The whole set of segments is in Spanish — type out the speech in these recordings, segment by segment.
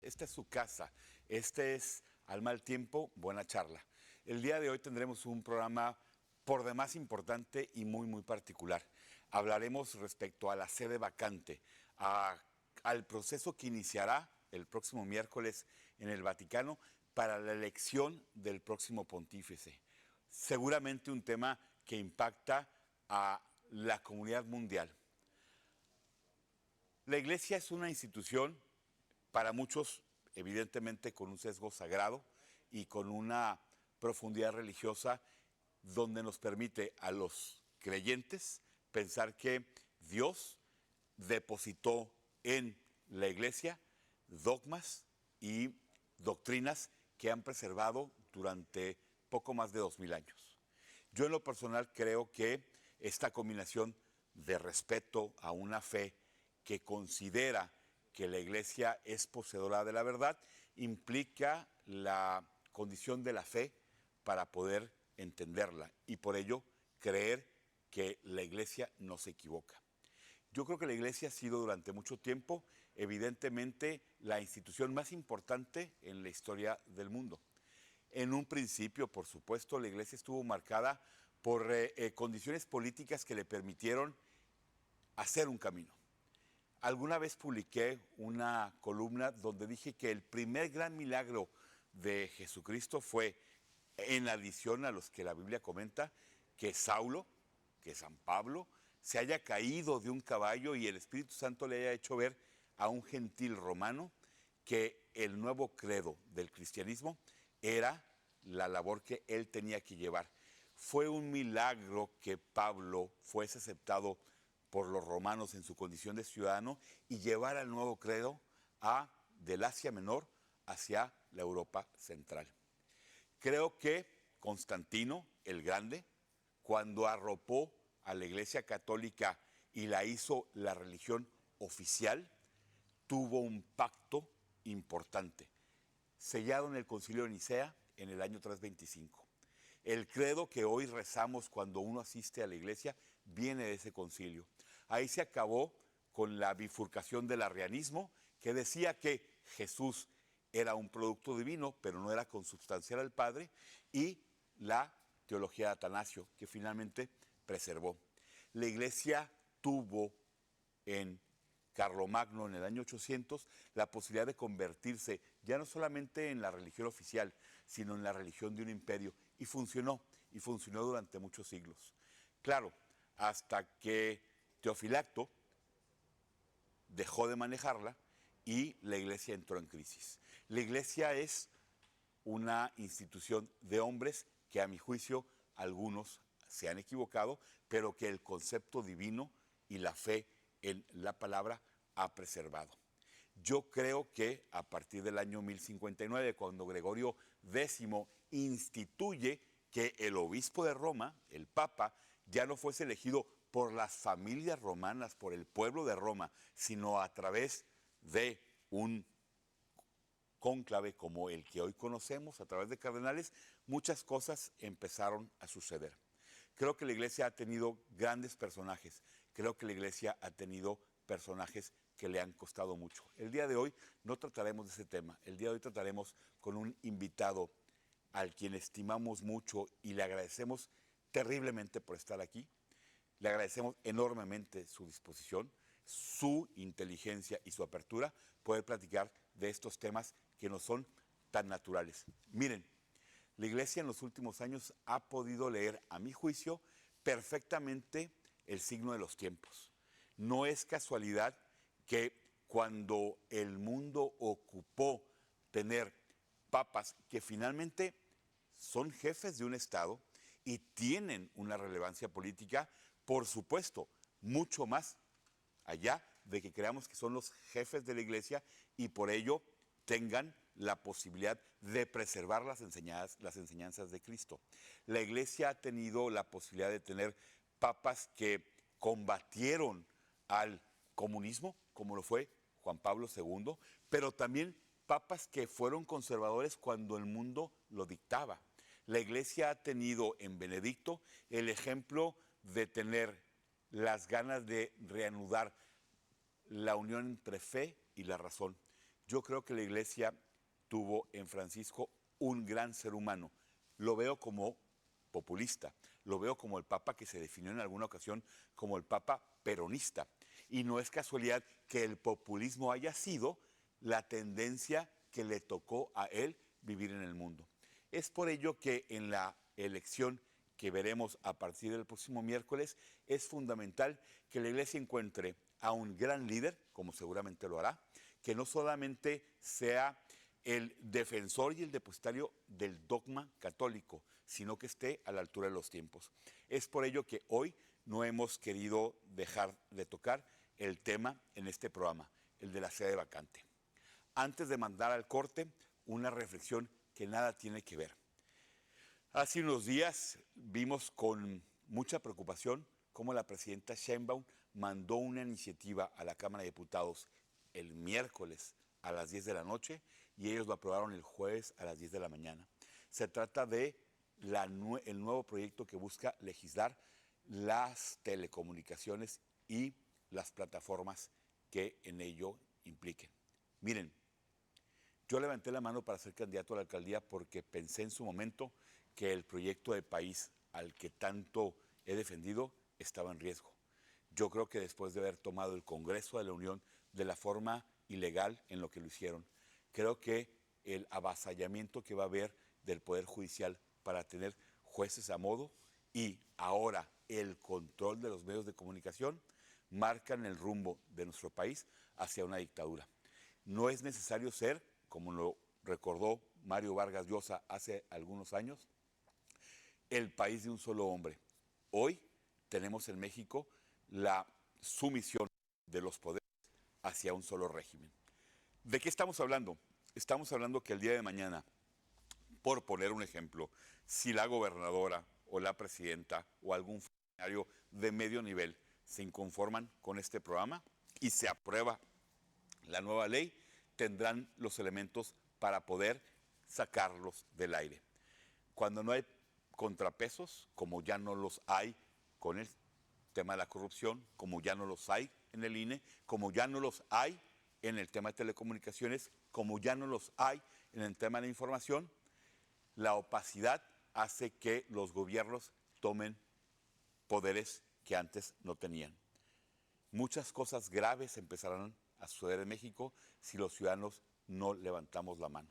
Esta es su casa, este es Al Mal Tiempo, Buena Charla. El día de hoy tendremos un programa por demás importante y muy particular. Hablaremos respecto a la sede vacante, al proceso que iniciará el próximo miércoles en el Vaticano para la elección del próximo pontífice. Seguramente un tema que impacta a la comunidad mundial. La Iglesia es una institución, para muchos, evidentemente, con un sesgo sagrado y con una profundidad religiosa donde nos permite a los creyentes pensar que Dios depositó en la Iglesia dogmas y doctrinas que han preservado durante poco más de 2000 años. Yo en lo personal creo que esta combinación de respeto a una fe que considera que la Iglesia es poseedora de la verdad implica la condición de la fe para poder entenderla y por ello creer que la Iglesia no se equivoca. Yo creo que la Iglesia ha sido durante mucho tiempo, evidentemente, la institución más importante en la historia del mundo. En un principio, por supuesto, la Iglesia estuvo marcada por condiciones políticas que le permitieron hacer un camino. Alguna vez publiqué una columna donde dije que el primer gran milagro de Jesucristo fue, en adición a los que la Biblia comenta, que Saulo, que San Pablo, se haya caído de un caballo y el Espíritu Santo le haya hecho ver a un gentil romano que el nuevo credo del cristianismo era la labor que él tenía que llevar. Fue un milagro que Pablo fuese aceptado por los romanos en su condición de ciudadano y llevara el nuevo credo del Asia Menor hacia la Europa Central. Creo que Constantino el Grande, cuando arropó a la Iglesia Católica y la hizo la religión oficial, tuvo un pacto importante, sellado en el Concilio de Nicea en el año 325. El credo que hoy rezamos cuando uno asiste a la iglesia viene de ese concilio. Ahí se acabó con la bifurcación del arrianismo, que decía que Jesús era un producto divino, pero no era consubstancial al Padre, y la teología de Atanasio, que finalmente preservó. La iglesia tuvo en Carlomagno en el año 800 la posibilidad de convertirse ya no solamente en la religión oficial, sino en la religión de un imperio. Y funcionó durante muchos siglos. Claro, hasta que Teofilacto dejó de manejarla y la iglesia entró en crisis. La iglesia es una institución de hombres que a mi juicio algunos se han equivocado, pero que el concepto divino y la fe en la palabra ha preservado. Yo creo que a partir del año 1059, cuando Gregorio X instituye que el obispo de Roma, el Papa, ya no fuese elegido por las familias romanas, por el pueblo de Roma, sino a través de un cónclave como el que hoy conocemos, a través de cardenales, muchas cosas empezaron a suceder. Creo que la iglesia ha tenido grandes personajes, creo que la iglesia ha tenido personajes que le han costado mucho. El día de hoy no trataremos de ese tema, el día de hoy trataremos con un invitado al quien estimamos mucho y le agradecemos terriblemente por estar aquí, le agradecemos enormemente su disposición, su inteligencia y su apertura, poder platicar de estos temas que nos son tan naturales. Miren, la iglesia en los últimos años ha podido leer, a mi juicio, perfectamente el signo de los tiempos. No es casualidad que cuando el mundo ocupó tener papas que finalmente son jefes de un Estado y tienen una relevancia política, por supuesto, mucho más allá de que creamos que son los jefes de la iglesia y por ello tengan la posibilidad de preservar las enseñanzas de Cristo. La iglesia ha tenido la posibilidad de tener papas que combatieron al comunismo, como lo fue Juan Pablo II, pero también papas que fueron conservadores cuando el mundo lo dictaba. La iglesia ha tenido en Benedicto el ejemplo de tener las ganas de reanudar la unión entre fe y la razón. Yo creo que la Iglesia tuvo en Francisco un gran ser humano. Lo veo como populista, lo veo como el Papa que se definió en alguna ocasión como el Papa peronista. Y no es casualidad que el populismo haya sido la tendencia que le tocó a él vivir en el mundo. Es por ello que en la elección que veremos a partir del próximo miércoles es fundamental que la Iglesia encuentre a un gran líder, como seguramente lo hará, que no solamente sea el defensor y el depositario del dogma católico, sino que esté a la altura de los tiempos. Es por ello que hoy no hemos querido dejar de tocar el tema en este programa, el de la sede vacante. Antes de mandar al corte, una reflexión que nada tiene que ver. Hace unos días vimos con mucha preocupación cómo la presidenta Sheinbaum mandó una iniciativa a la Cámara de Diputados el miércoles a las 10 de la noche y ellos lo aprobaron el jueves a las 10 de la mañana. Se trata de el nuevo proyecto que busca legislar las telecomunicaciones y las plataformas que en ello impliquen. Miren, yo levanté la mano para ser candidato a la alcaldía porque pensé en su momento que el proyecto de país al que tanto he defendido estaba en riesgo. Yo creo que después de haber tomado el Congreso de la Unión de la forma ilegal en lo que lo hicieron, creo que el avasallamiento que va a haber del Poder Judicial para tener jueces a modo y ahora el control de los medios de comunicación marcan el rumbo de nuestro país hacia una dictadura. No es necesario ser, como lo recordó Mario Vargas Llosa hace algunos años, el país de un solo hombre. Hoy tenemos en México la sumisión de los poderes hacia un solo régimen. ¿De qué estamos hablando? Estamos hablando que el día de mañana, por poner un ejemplo, si la gobernadora o la presidenta o algún funcionario de medio nivel se inconforman con este programa y se aprueba la nueva ley, tendrán los elementos para poder sacarlos del aire. Cuando no hay contrapesos, como ya no los hay con el tema de la corrupción, como ya no los hay en el INE, como ya no los hay en el tema de telecomunicaciones, como ya no los hay en el tema de la información, la opacidad hace que los gobiernos tomen poderes que antes no tenían. Muchas cosas graves empezarán a suceder en México si los ciudadanos no levantamos la mano.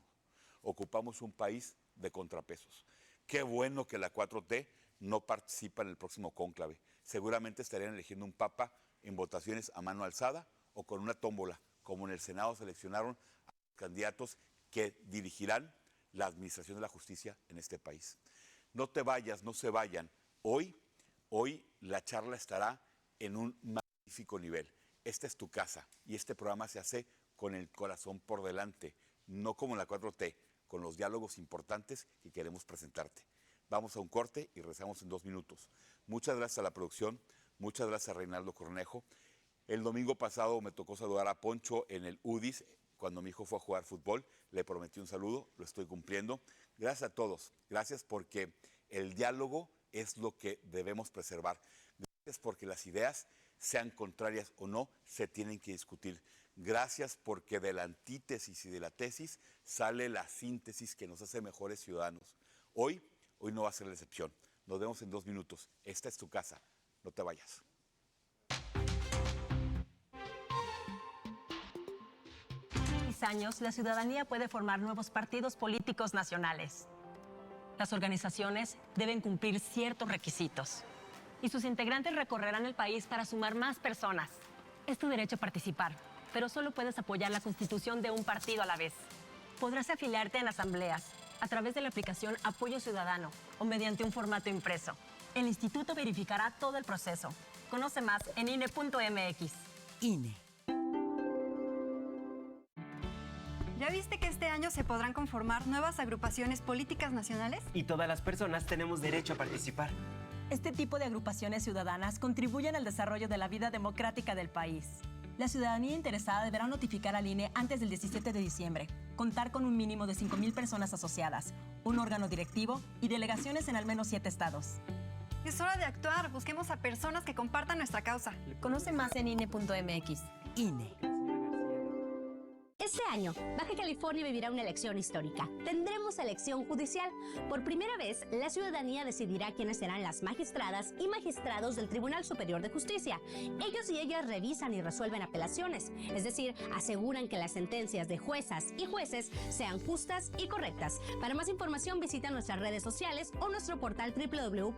Ocupamos un país de contrapesos. Qué bueno que la 4T no participa en el próximo cónclave. Seguramente estarían eligiendo un papa en votaciones a mano alzada o con una tómbola, como en el Senado seleccionaron a los candidatos que dirigirán la administración de la justicia en este país. No te vayas, no se vayan. Hoy la charla estará en un magnífico nivel. Esta es tu casa y este programa se hace con el corazón por delante, no como la 4T, con los diálogos importantes que queremos presentarte. Vamos a un corte y regresamos en 2 minutos. Muchas gracias a la producción, muchas gracias a Reinaldo Cornejo. El domingo pasado me tocó saludar a Poncho en el UDIS, cuando mi hijo fue a jugar fútbol. Le prometí un saludo, lo estoy cumpliendo. Gracias a todos, gracias porque el diálogo es lo que debemos preservar. Gracias porque las ideas, sean contrarias o no, se tienen que discutir. Gracias porque de la antítesis y de la tesis sale la síntesis que nos hace mejores ciudadanos. Hoy no va a ser la excepción. Nos vemos en 2 minutos. Esta es tu casa. No te vayas. Años, la ciudadanía puede formar nuevos partidos políticos nacionales. Las organizaciones deben cumplir ciertos requisitos y sus integrantes recorrerán el país para sumar más personas. Es tu derecho a participar, pero solo puedes apoyar la constitución de un partido a la vez. Podrás afiliarte en asambleas a través de la aplicación Apoyo Ciudadano o mediante un formato impreso. El instituto verificará todo el proceso. Conoce más en INE.mx. INE. ¿Ya viste que este año se podrán conformar nuevas agrupaciones políticas nacionales? Y todas las personas tenemos derecho a participar. Este tipo de agrupaciones ciudadanas contribuyen al desarrollo de la vida democrática del país. La ciudadanía interesada deberá notificar al INE antes del 17 de diciembre, contar con un mínimo de 5,000 personas asociadas, un órgano directivo y delegaciones en al menos 7 estados. Es hora de actuar. Busquemos a personas que compartan nuestra causa. Conoce más en INE.mx. INE. Este año, Baja California vivirá una elección histórica. Tendremos elección judicial. Por primera vez, la ciudadanía decidirá quiénes serán las magistradas y magistrados del Tribunal Superior de Justicia. Ellos y ellas revisan y resuelven apelaciones, es decir, aseguran que las sentencias de juezas y jueces sean justas y correctas. Para más información, visita nuestras redes sociales o nuestro portal www.ieebc.mx.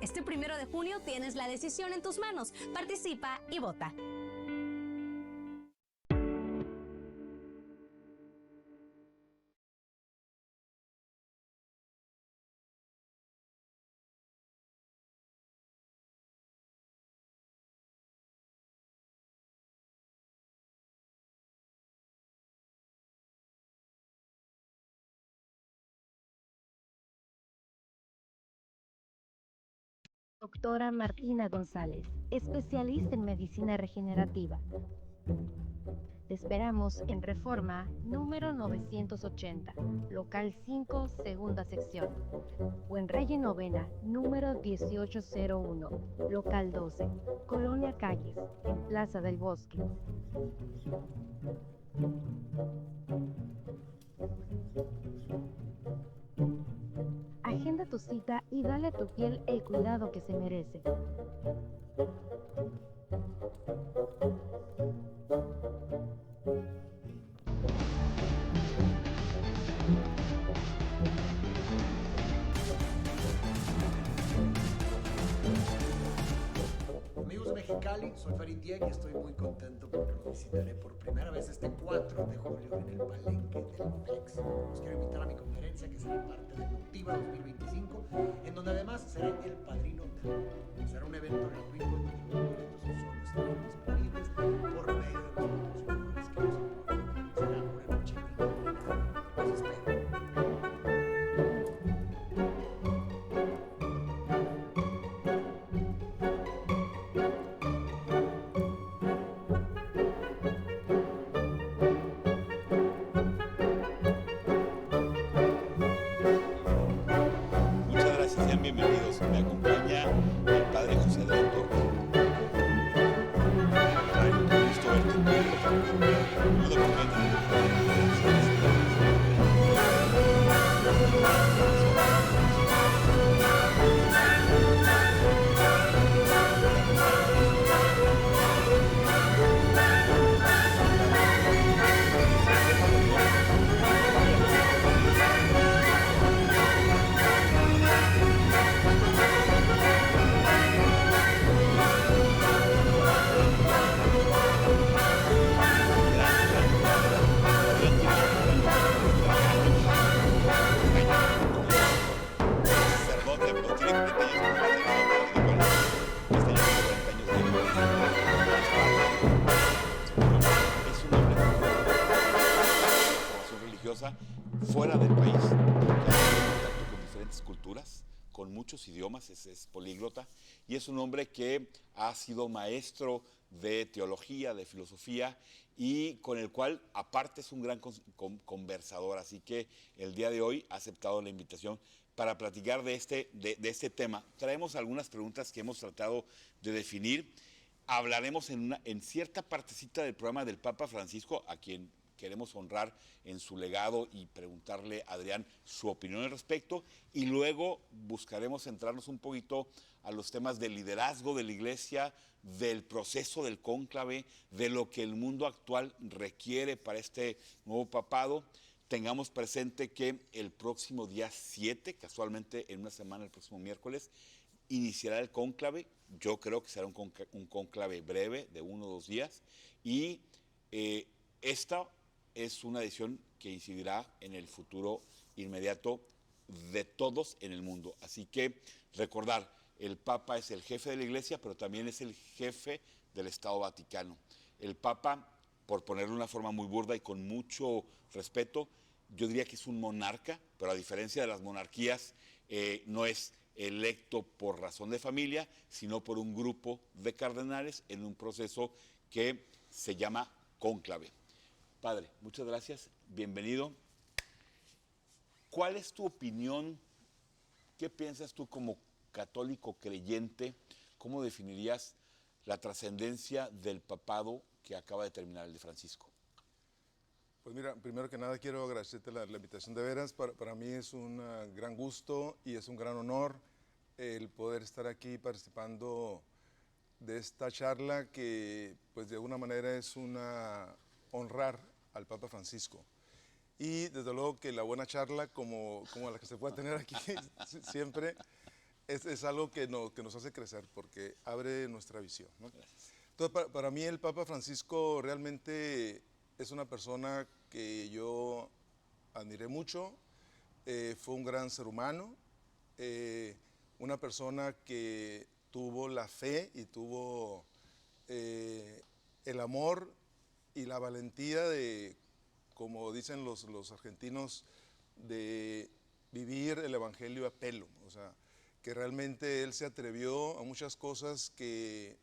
Este 1 de junio tienes la decisión en tus manos. Participa y vota. Doctora Martina González, especialista en medicina regenerativa. Te esperamos en Reforma número 980, local 5, segunda sección, o en Rey Novena número 1801, local 12, Colonia Calles, en Plaza del Bosque. Agenda tu cita y dale a tu piel el cuidado que se merece. Amigos de Mexicali, soy Farid Diek y estoy muy contento porque los visitaré por primera vez este 4 de julio en el Palenque del Flex. Los quiero invitar a mi conferencia que será parte de Motiva 2025, en donde además seré el padrino del. Será un evento gratuito en donde los boletos solo estarán disponibles por medio de los patrocinadores que nos apoyan. Será una noche inolvidable. Los espero. Muchas gracias, sean bienvenidos. Me acompaña el padre José Adrián Torres. Qué gusto verte. Muy documental. Sacerdote, no tiene 40 años, este año tiene 40 años es un hombre de formación religiosa fuera del país, que ha tenido contacto con diferentes culturas, con muchos idiomas, es políglota, y es un hombre que ha sido maestro de teología, de filosofía, y con el cual, aparte, es un gran conversador. Así que el día de hoy ha aceptado la invitación para platicar de este tema. Traemos algunas preguntas que hemos tratado de definir. Hablaremos en cierta partecita del programa del Papa Francisco, a quien queremos honrar en su legado y preguntarle a Adrián su opinión al respecto, y luego buscaremos centrarnos un poquito a los temas del liderazgo de la Iglesia, del proceso del cónclave, de lo que el mundo actual requiere para este nuevo papado. Tengamos presente que el próximo día 7, casualmente en una semana, el próximo miércoles, iniciará el cónclave. Yo creo que será un cónclave breve, de 1 o 2 días, y esta es una decisión que incidirá en el futuro inmediato de todos en el mundo. Así que recordar, el Papa es el jefe de la Iglesia, pero también es el jefe del Estado Vaticano. El Papa, por ponerlo de una forma muy burda y con mucho respeto, yo diría que es un monarca, pero a diferencia de las monarquías, no es electo por razón de familia, sino por un grupo de cardenales en un proceso que se llama cónclave. Padre, muchas gracias, bienvenido. ¿Cuál es tu opinión? ¿Qué piensas tú como católico creyente? ¿Cómo definirías la trascendencia del papado que acaba de terminar el de Francisco? Pues mira, primero que nada quiero agradecerte la invitación de veras. Para mí es un gran gusto y es un gran honor el poder estar aquí participando de esta charla que pues de alguna manera es una honrar al Papa Francisco. Y desde luego que la buena charla como la que se puede tener aquí siempre es algo que nos hace crecer porque abre nuestra visión, ¿no? Entonces para mí el Papa Francisco realmente es una persona que yo admiré mucho, fue un gran ser humano, una persona que tuvo la fe y tuvo el amor y la valentía de, como dicen los argentinos, de vivir el evangelio a pelo. O sea, que realmente él se atrevió a muchas cosas que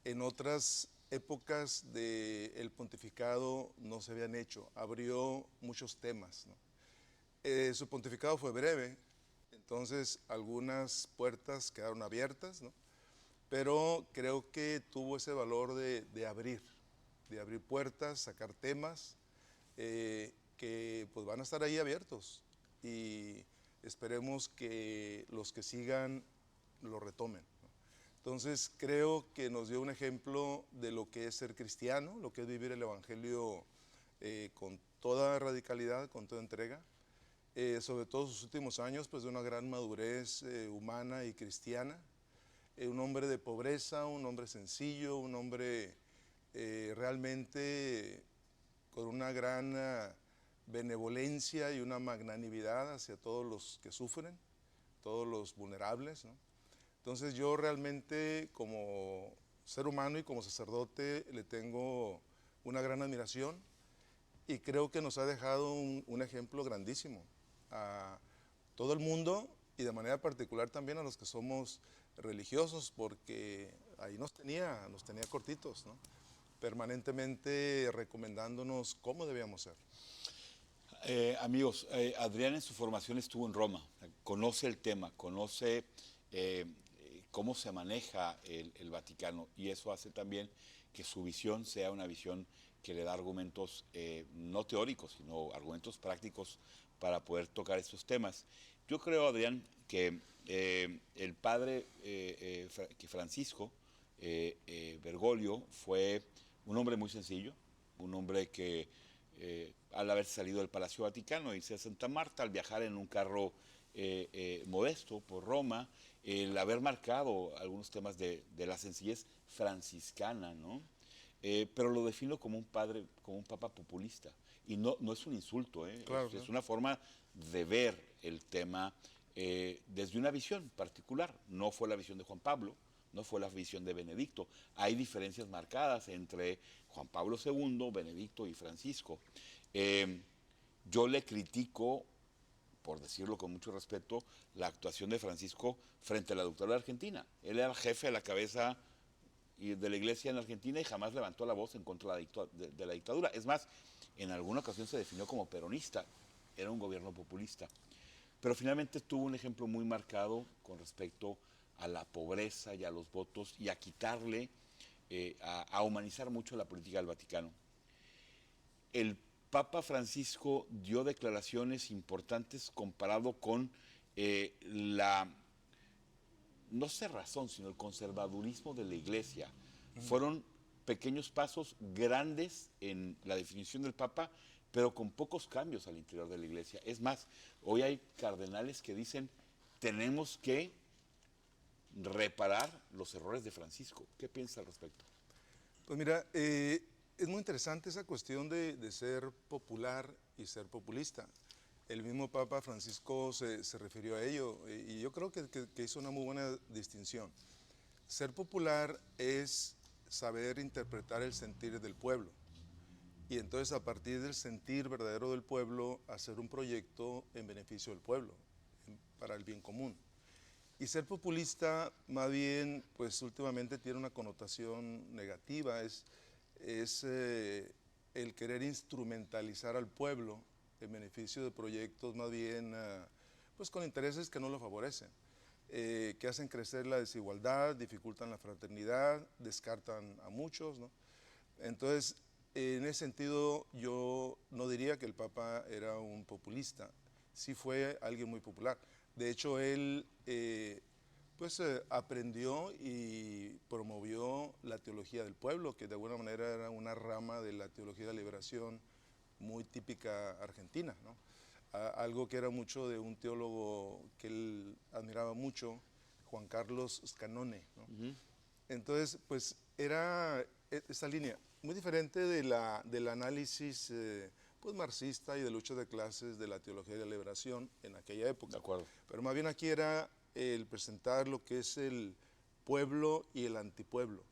en otras épocas del pontificado no se habían hecho. Abrió muchos temas, ¿no? Su pontificado fue breve, entonces algunas puertas quedaron abiertas, ¿no? Pero creo que tuvo ese valor de abrir puertas, sacar temas que pues van a estar ahí abiertos y esperemos que los que sigan lo retomen, ¿no? Entonces creo que nos dio un ejemplo de lo que es ser cristiano, lo que es vivir el evangelio con toda radicalidad, con toda entrega. Sobre todo sus últimos años, pues de una gran madurez humana y cristiana. Un hombre de pobreza, un hombre sencillo, un hombre realmente con una gran benevolencia y una magnanimidad hacia todos los que sufren, todos los vulnerables, ¿no? Entonces yo realmente como ser humano y como sacerdote le tengo una gran admiración y creo que nos ha dejado un ejemplo grandísimo a todo el mundo y de manera particular también a los que somos religiosos, porque ahí nos tenía cortitos, ¿no? Permanentemente recomendándonos cómo debíamos ser. Amigos, Adrián en su formación estuvo en Roma, conoce el tema, conoce cómo se maneja el Vaticano y eso hace también que su visión sea una visión que le da argumentos no teóricos, sino argumentos prácticos para poder tocar estos temas. Yo creo, Adrián, que el padre que Francisco Bergoglio fue un hombre muy sencillo, un hombre que al haber salido del Palacio Vaticano y irse a Santa Marta, al viajar en un carro modesto por Roma, el haber marcado algunos temas de la sencillez franciscana, ¿no? Pero lo defino como un padre, como un papa populista. Y no es un insulto, Claro, es una forma de ver el tema desde una visión particular. No fue la visión de Juan Pablo, no fue la visión de Benedicto. Hay diferencias marcadas entre Juan Pablo II, Benedicto y Francisco. Yo le critico, por decirlo con mucho respeto, la actuación de Francisco frente a la dictadura argentina. Él era jefe de la cabeza de la iglesia en Argentina y jamás levantó la voz en contra de la dictadura. Es más, en alguna ocasión se definió como peronista, era un gobierno populista. Pero finalmente tuvo un ejemplo muy marcado con respecto a la pobreza y a los votos y a quitarle, a humanizar mucho la política del Vaticano. El Papa Francisco dio declaraciones importantes comparado con no cerrazón, sino el conservadurismo de la Iglesia. Fueron pequeños pasos grandes en la definición del Papa, pero con pocos cambios al interior de la Iglesia. Es más, hoy hay cardenales que dicen, tenemos que reparar los errores de Francisco. ¿Qué piensa al respecto? Pues mira, es muy interesante esa cuestión de ser popular y ser populista. El mismo Papa Francisco se refirió a ello y yo creo que hizo una muy buena distinción. Ser popular es saber interpretar el sentir del pueblo y entonces a partir del sentir verdadero del pueblo hacer un proyecto en beneficio del pueblo, para el bien común. Y ser populista más bien pues últimamente tiene una connotación negativa, es el querer instrumentalizar al pueblo en beneficio de proyectos más bien pues con intereses que no lo favorecen. que hacen crecer la desigualdad, dificultan la fraternidad, descartan a muchos, ¿no? Entonces, en ese sentido, yo no diría que el Papa era un populista, sí fue alguien muy popular. De hecho, él aprendió y promovió la teología del pueblo, que de alguna manera era una rama de la teología de la liberación muy típica argentina, ¿no? Algo que era mucho de un teólogo que él admiraba mucho, Juan Carlos Scanone, ¿no? Entonces, pues era esta línea muy diferente del análisis pues marxista y de lucha de clases de la teología de la liberación en aquella época. De acuerdo. Pero más bien aquí era el presentar lo que es el pueblo y el antipueblo.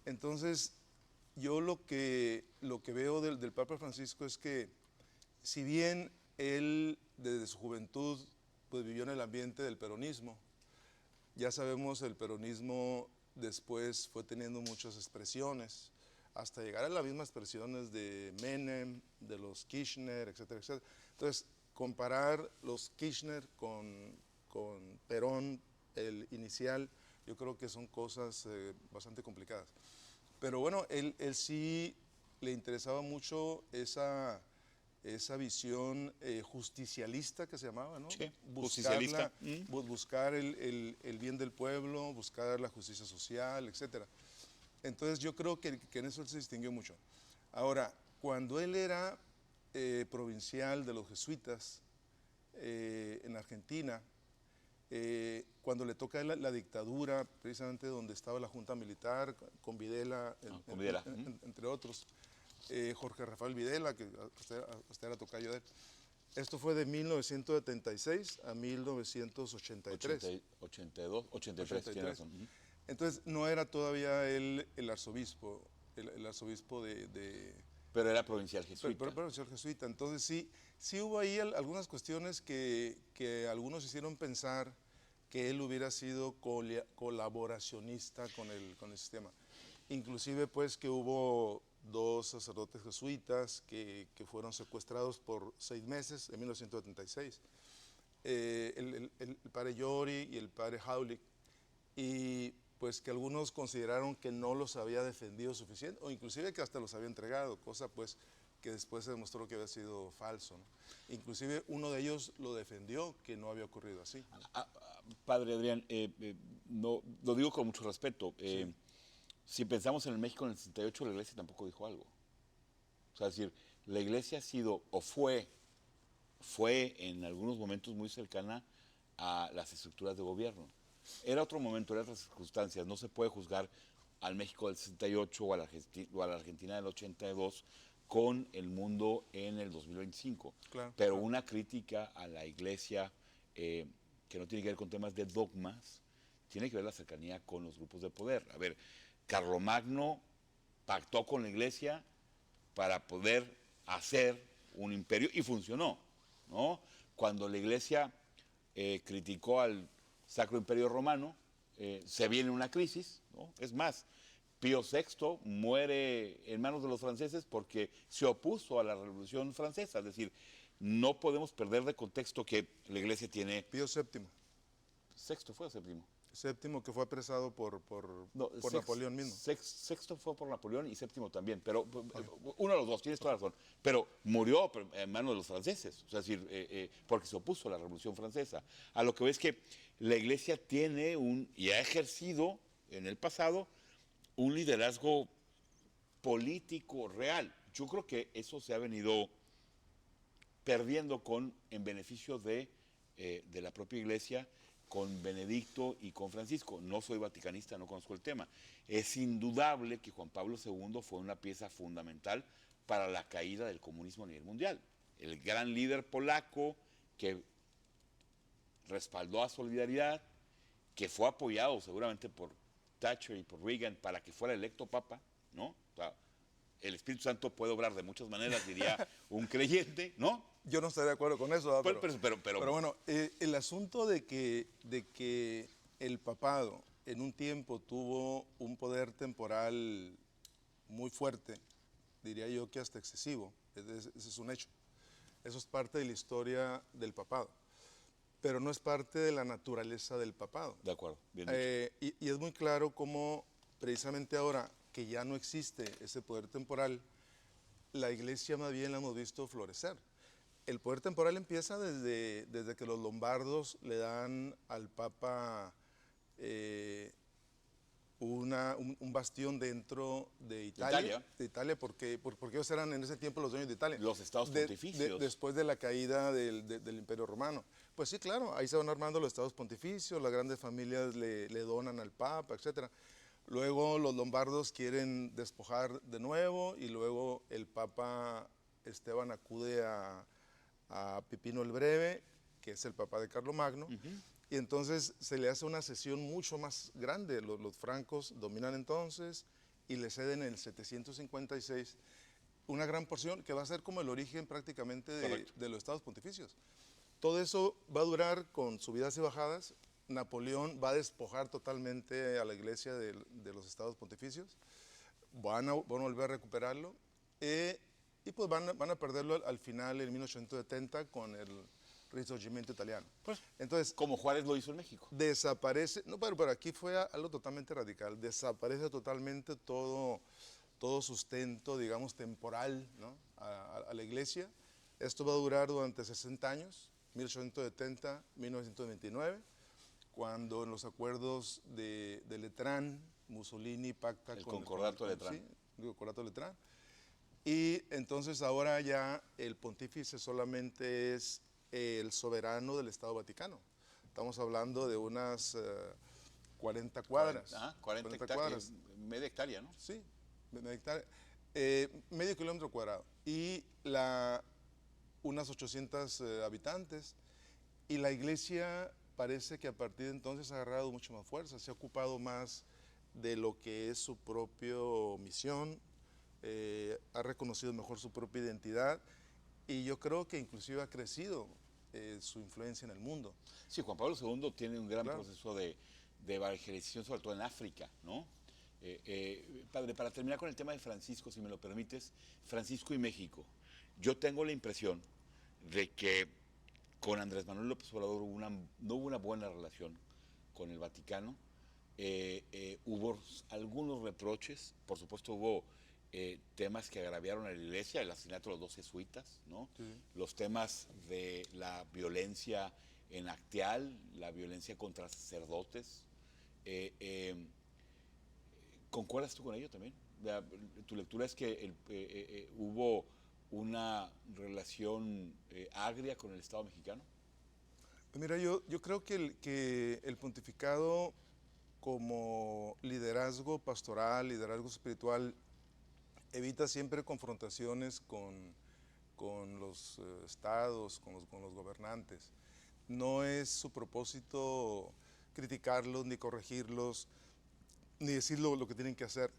Entonces, yo lo que veo del Papa Francisco es que, si bien él desde su juventud pues vivió en el ambiente del peronismo, ya sabemos el peronismo después fue teniendo muchas expresiones, hasta llegar a las mismas expresiones de Menem, de los Kirchner, etcétera, etcétera. Entonces, comparar los Kirchner con Perón, el inicial, yo creo que son cosas bastante complicadas. Pero bueno, él sí le interesaba mucho esa visión justicialista que se llamaba, ¿no? Sí, justicialista. Buscar el bien del pueblo, buscar la justicia social, etcétera. Entonces yo creo que en eso él se distinguió mucho. Ahora, cuando él era provincial de los jesuitas en Argentina, cuando le toca la dictadura, precisamente donde estaba la Junta Militar, con Videla, entre otros, Jorge Rafael Videla, que usted era tocayo de él. Esto fue de 1976 a 1983. 83, tiene razón. Entonces, no era todavía él el arzobispo, el arzobispo de... Pero era provincial jesuita. Pero provincial jesuita. Entonces, sí hubo ahí algunas cuestiones que algunos hicieron pensar que él hubiera sido colaboracionista con el sistema. Inclusive, pues, que hubo 2 sacerdotes jesuitas que fueron secuestrados por 6 meses en 1976. El padre Llori y el padre Haulich. Y pues que algunos consideraron que no los había defendido suficiente, o inclusive que hasta los había entregado, cosa pues que después se demostró que había sido falso, ¿no? Inclusive uno de ellos lo defendió, que no había ocurrido así. Padre Adrián, no, lo digo con mucho respeto. Sí. Si pensamos en el México en el 68, la Iglesia tampoco dijo algo. O sea, es decir, la Iglesia ha sido o fue en algunos momentos muy cercana a las estructuras de gobierno. Era otro momento, eran otras circunstancias. No se puede juzgar al México del 68 o a la Argentina del 82 con el mundo en el 2025. Claro, pero una crítica a la Iglesia que no tiene que ver con temas de dogmas, tiene que ver la cercanía con los grupos de poder. A ver, Carlomagno pactó con la Iglesia para poder hacer un imperio y funcionó, ¿no? Cuando la Iglesia criticó al Sacro Imperio Romano, se viene una crisis, ¿no? Es más, Pío VI muere en manos de los franceses porque se opuso a la Revolución Francesa. Es decir, no podemos perder de contexto que la Iglesia tiene... Pío VII. ¿Sexto fue o séptimo? Séptimo, que fue apresado por Napoleón mismo. Sexto fue por Napoleón y séptimo también, pero uno de los dos, tienes toda razón. Pero murió en manos de los franceses, o sea, es decir, porque se opuso a la Revolución Francesa. A lo que ves que la Iglesia tiene y ha ejercido en el pasado un liderazgo político real. Yo creo que eso se ha venido perdiendo en beneficio de la propia Iglesia, con Benedicto y con Francisco. No soy vaticanista, no conozco el tema. Es indudable que Juan Pablo II fue una pieza fundamental para la caída del comunismo a nivel mundial. El gran líder polaco que respaldó a Solidaridad, que fue apoyado seguramente por Thatcher y por Reagan para que fuera electo papa, ¿no? O sea, el Espíritu Santo puede obrar de muchas maneras, diría un creyente, ¿no? Yo no estoy de acuerdo con eso, pero bueno, el asunto de que el papado en un tiempo tuvo un poder temporal muy fuerte, diría yo que hasta excesivo, ese es un hecho. Eso es parte de la historia del papado. pero no es parte de la naturaleza del papado. De acuerdo, bien dicho. Y es muy claro cómo precisamente ahora que ya no existe ese poder temporal, la iglesia más bien la hemos visto florecer. El poder temporal empieza desde que los lombardos le dan al Papa un bastión dentro de Italia. De Italia, porque ellos eran en ese tiempo los dueños de Italia. Los estados pontificios. Después de la caída del Imperio Romano. Pues sí, claro, ahí se van armando los estados pontificios, las grandes familias le donan al Papa, etc. Luego los lombardos quieren despojar de nuevo y luego el Papa Esteban acude a Pipino el Breve, que es el papá de Carlomagno, y entonces se le hace una cesión mucho más grande. Los francos dominan entonces y le ceden en el 756 una gran porción que va a ser como el origen prácticamente de los estados pontificios. Todo eso va a durar con subidas y bajadas. Napoleón va a despojar totalmente a la iglesia de los estados pontificios, van a volver a recuperarlo y pues van a perderlo al final en 1870 con el Risorgimento italiano. Pues, entonces, como Juárez lo hizo en México. Desaparece, no, pero aquí fue algo totalmente radical, desaparece totalmente todo sustento, digamos, temporal, ¿no? a la iglesia. Esto va a durar durante 60 años, 1870-1929, cuando en los acuerdos de Letrán, Mussolini pacta el con Concordato de Letrán. Sí, el Concordato de Letrán. Y entonces ahora ya el pontífice solamente es el soberano del Estado Vaticano. Estamos hablando de unas 40 cuadras. 40 cuadras. Media hectárea, ¿no? Sí, media hectárea. Medio kilómetro cuadrado. Y unas 800 habitantes. Y la iglesia parece que a partir de entonces ha agarrado mucho más fuerza, se ha ocupado más de lo que es su propia misión, ha reconocido mejor su propia identidad y yo creo que inclusive ha crecido su influencia en el mundo. Sí, Juan Pablo II tiene un gran proceso de evangelización, sobre todo en África, ¿no? Padre, para terminar con el tema de Francisco, si me lo permites, Francisco y México. Yo tengo la impresión de que con Andrés Manuel López Obrador no hubo una buena relación con el Vaticano. Hubo algunos reproches, por supuesto hubo temas que agraviaron a la iglesia, el asesinato de los 2 jesuitas, ¿no? Sí. Los temas de la violencia en Acteal, la violencia contra sacerdotes. ¿Concuerdas tú con ello también? ¿Tu lectura es que hubo una relación agria con el Estado mexicano? Mira, yo creo que el pontificado como liderazgo pastoral, liderazgo espiritual, evita siempre confrontaciones con los estados, con los gobernantes. No es su propósito criticarlos, ni corregirlos, ni decir lo que tienen que hacer.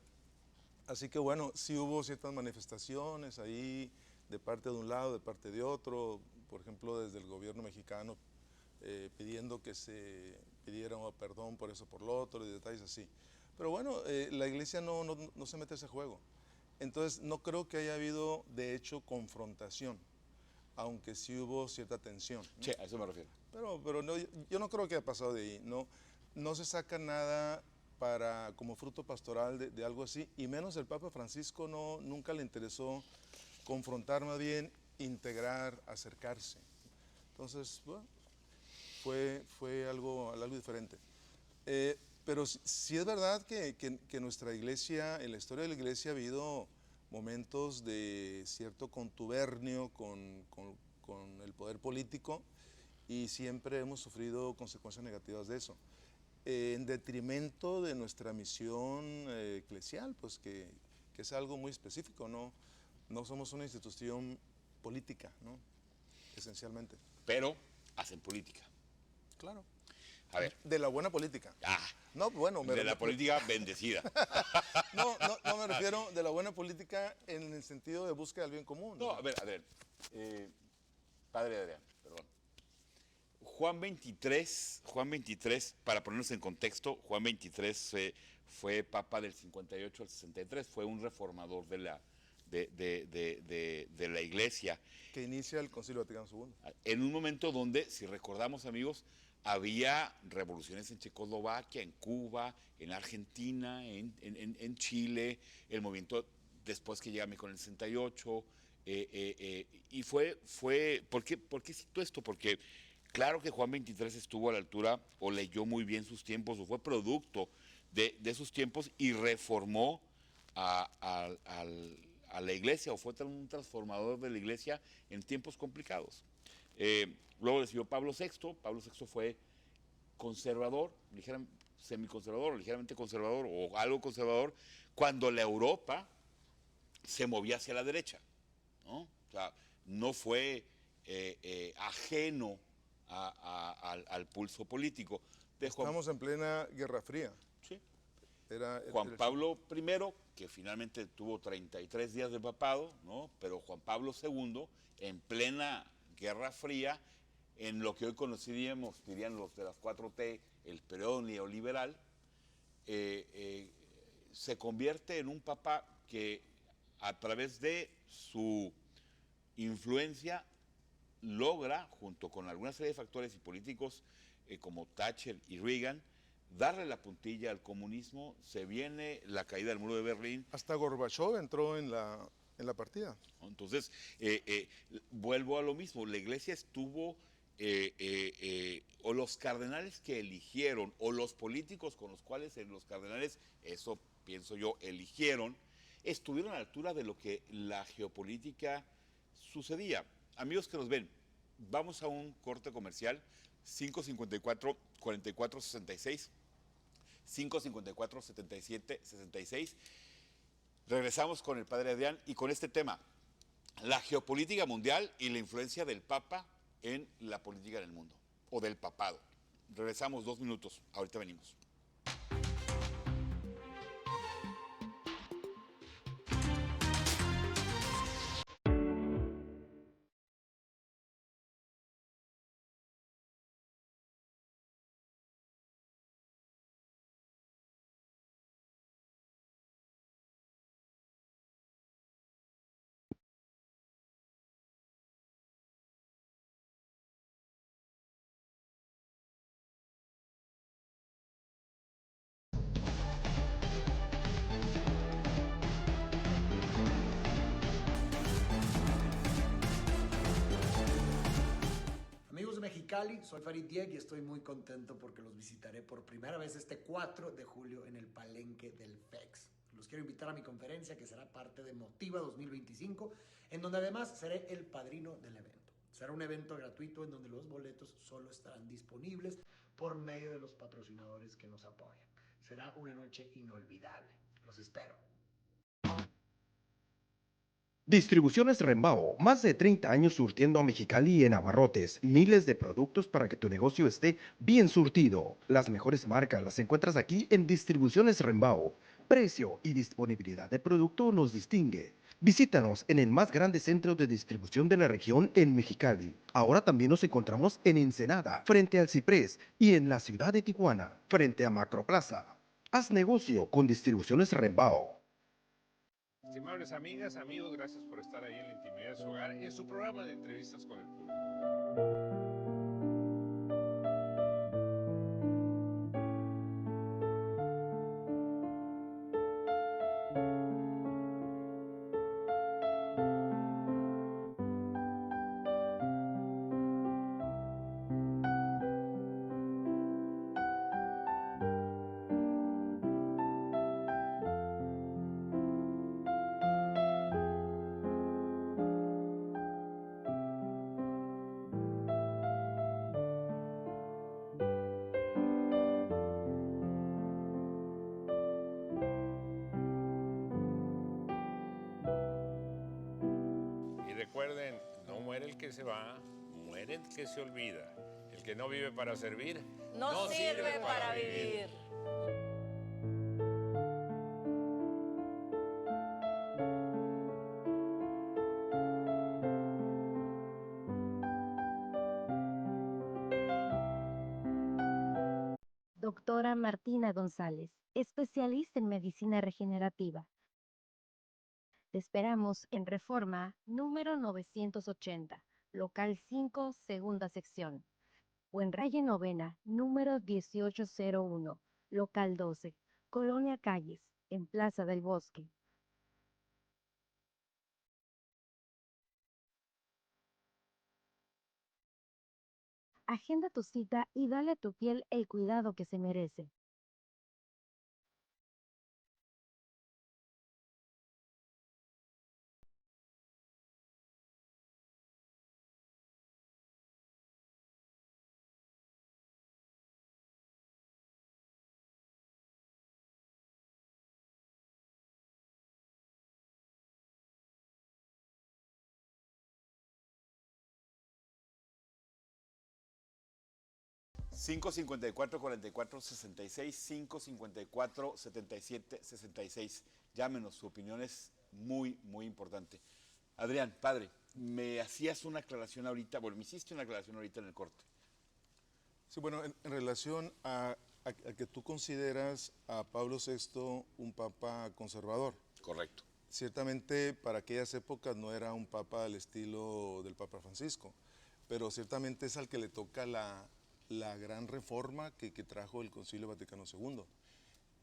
Así que bueno, sí hubo ciertas manifestaciones ahí de parte de un lado, de parte de otro, por ejemplo desde el gobierno mexicano pidiendo que se pidiera perdón por eso, por lo otro, y detalles así. Pero bueno, la iglesia no se mete a ese juego. Entonces no creo que haya habido de hecho confrontación, aunque sí hubo cierta tensión, ¿no? Sí, a eso me refiero. Pero no, yo no creo que haya pasado de ahí, no se saca nada como fruto pastoral de algo así, y menos el Papa Francisco nunca le interesó confrontar, más bien integrar, acercarse. Entonces, bueno, fue algo diferente. Pero sí es verdad que nuestra iglesia, en la historia de la iglesia ha habido momentos de cierto contubernio con el poder político y siempre hemos sufrido consecuencias negativas de eso. En detrimento de nuestra misión eclesial, pues que es algo muy específico, no somos una institución política, ¿no? Esencialmente. Pero hacen política. Claro. A ver. De la buena política. No, bueno, de la política bendecida. No me refiero de la buena política en el sentido de búsqueda del bien común. No, a ver, Padre Adrián, perdón. Juan 23, para ponernos en contexto, Juan 23 fue papa del 58 al 63, fue un reformador de de la Iglesia. Que inicia el Concilio Vaticano II. En un momento donde, si recordamos, amigos, había revoluciones en Checoslovaquia, en Cuba, en Argentina, en Chile, el movimiento después que llega a México en el 68, y ¿por qué cito esto? Porque claro que Juan XXIII estuvo a la altura, o leyó muy bien sus tiempos, o fue producto de sus tiempos, y reformó a la Iglesia, o fue un transformador de la Iglesia en tiempos complicados. Luego le siguió Pablo VI. Pablo VI fue conservador, semiconservador, ligeramente conservador o algo conservador, cuando la Europa se movía hacia la derecha, ¿no? O sea, no fue ajeno al pulso político. Estamos en plena Guerra Fría. Sí. Juan Pablo I, que finalmente tuvo 33 días de papado, ¿no? Pero Juan Pablo II, en plena Guerra Fría, en lo que hoy conociríamos, dirían los de las 4T, el periodo neoliberal, se convierte en un papa que a través de su influencia logra, junto con alguna serie de factores y políticos como Thatcher y Reagan, darle la puntilla al comunismo. Se viene la caída del muro de Berlín. Hasta Gorbachov entró en la partida. Entonces, vuelvo a lo mismo, la Iglesia estuvo, o los cardenales que eligieron, o los políticos con los cuales los cardenales, eso pienso yo, eligieron, estuvieron a la altura de lo que la geopolítica sucedía. Amigos que nos ven, vamos a un corte comercial, 554-4466, 554-7766. Regresamos con el padre Adrián y con este tema, la geopolítica mundial y la influencia del Papa en la política del mundo, o del papado. Regresamos 2 minutos, ahorita venimos. Amigos de Mexicali, soy Farid Diek y estoy muy contento porque los visitaré por primera vez este 4 de julio en el Palenque del FEX. Los quiero invitar a mi conferencia que será parte de Motiva 2025, en donde además seré el padrino del evento. Será un evento gratuito en donde los boletos solo estarán disponibles por medio de los patrocinadores que nos apoyan. Será una noche inolvidable. Los espero. Distribuciones Rembao, más de 30 años surtiendo a Mexicali y en abarrotes, miles de productos para que tu negocio esté bien surtido. Las mejores marcas las encuentras aquí en Distribuciones Rembao. Precio y disponibilidad de producto nos distingue. Visítanos en el más grande centro de distribución de la región en Mexicali. Ahora también nos encontramos en Ensenada, frente al Ciprés, y en la ciudad de Tijuana, frente a Macroplaza. Haz negocio con Distribuciones Rembao. Estimables amigas, amigos, gracias por estar ahí en la intimidad de su hogar en su programa de entrevistas con el público. Recuerden, no muere el que se va, muere el que se olvida. El que no vive para servir, no sirve para vivir. Doctora Martina González, especialista en medicina regenerativa. Te esperamos en Reforma número 980, local 5, segunda sección. O en Raye Novena, número 1801, local 12, Colonia Calles, en Plaza del Bosque. Agenda tu cita y dale a tu piel el cuidado que se merece. ...554-44-66, 554-77-66. Llámenos, su opinión es muy, muy importante. Adrián, padre, me hacías una aclaración ahorita, bueno, me hiciste una aclaración ahorita en el corte. Sí, bueno, en relación a que tú consideras a Pablo VI un papa conservador. Correcto. Ciertamente para aquellas épocas no era un papa al estilo del Papa Francisco, pero ciertamente es al que le toca la gran reforma que trajo el Concilio Vaticano II.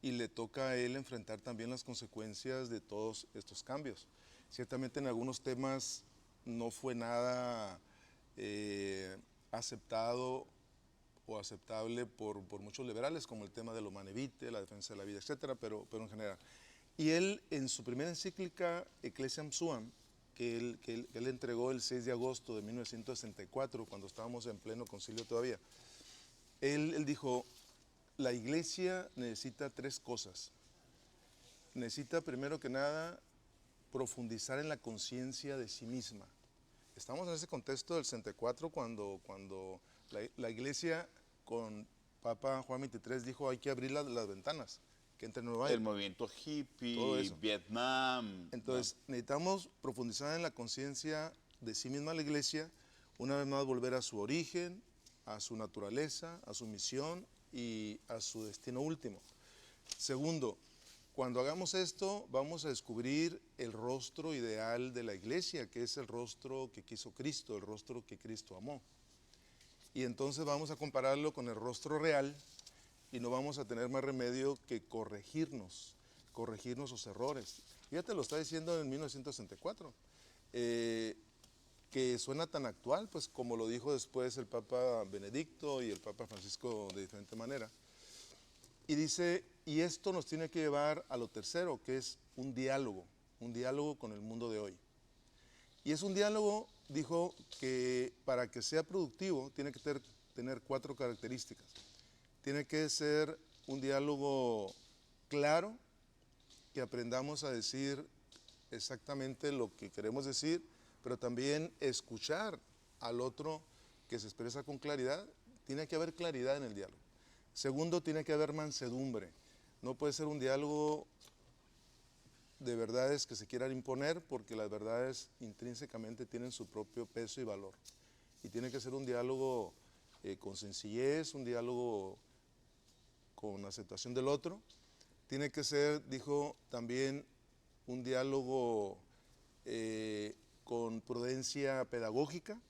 Y le toca a él enfrentar también las consecuencias de todos estos cambios. Ciertamente en algunos temas no fue nada aceptado o aceptable por muchos liberales, como el tema del Humane Vitae, la defensa de la vida, etcétera, pero en general. Y él, en su primera encíclica, Ecclesiam Suam, que él entregó el 6 de agosto de 1964, cuando estábamos en pleno concilio todavía, él dijo, la Iglesia necesita tres cosas. Necesita, primero que nada, profundizar en la conciencia de sí misma. Estamos en ese contexto del 64, cuando la Iglesia con Papa Juan XXIII dijo hay que abrir las ventanas, que entre nuevo aire. El movimiento hippie, todo eso. Vietnam. Entonces, necesitamos profundizar en la conciencia de sí misma la Iglesia, una vez más volver a su origen, a su naturaleza, a su misión y a su destino último. Segundo, cuando hagamos esto, vamos a descubrir el rostro ideal de la Iglesia, que es el rostro que quiso Cristo, el rostro que Cristo amó. Y entonces vamos a compararlo con el rostro real y no vamos a tener más remedio que corregir nuestros errores. Fíjate, lo está diciendo en 1964, que suena tan actual, pues como lo dijo después el Papa Benedicto y el Papa Francisco de diferente manera. Y dice, y esto nos tiene que llevar a lo tercero, que es un diálogo con el mundo de hoy. Y es un diálogo, dijo, que para que sea productivo tiene que tener cuatro características. Tiene que ser un diálogo claro, que aprendamos a decir exactamente lo que queremos decir, pero también escuchar al otro que se expresa con claridad. Tiene que haber claridad en el diálogo. Segundo, tiene que haber mansedumbre. No puede ser un diálogo de verdades que se quieran imponer, porque las verdades intrínsecamente tienen su propio peso y valor. Y tiene que ser un diálogo con sencillez, un diálogo con aceptación del otro. Tiene que ser, dijo, también un diálogo con prudencia pedagógica.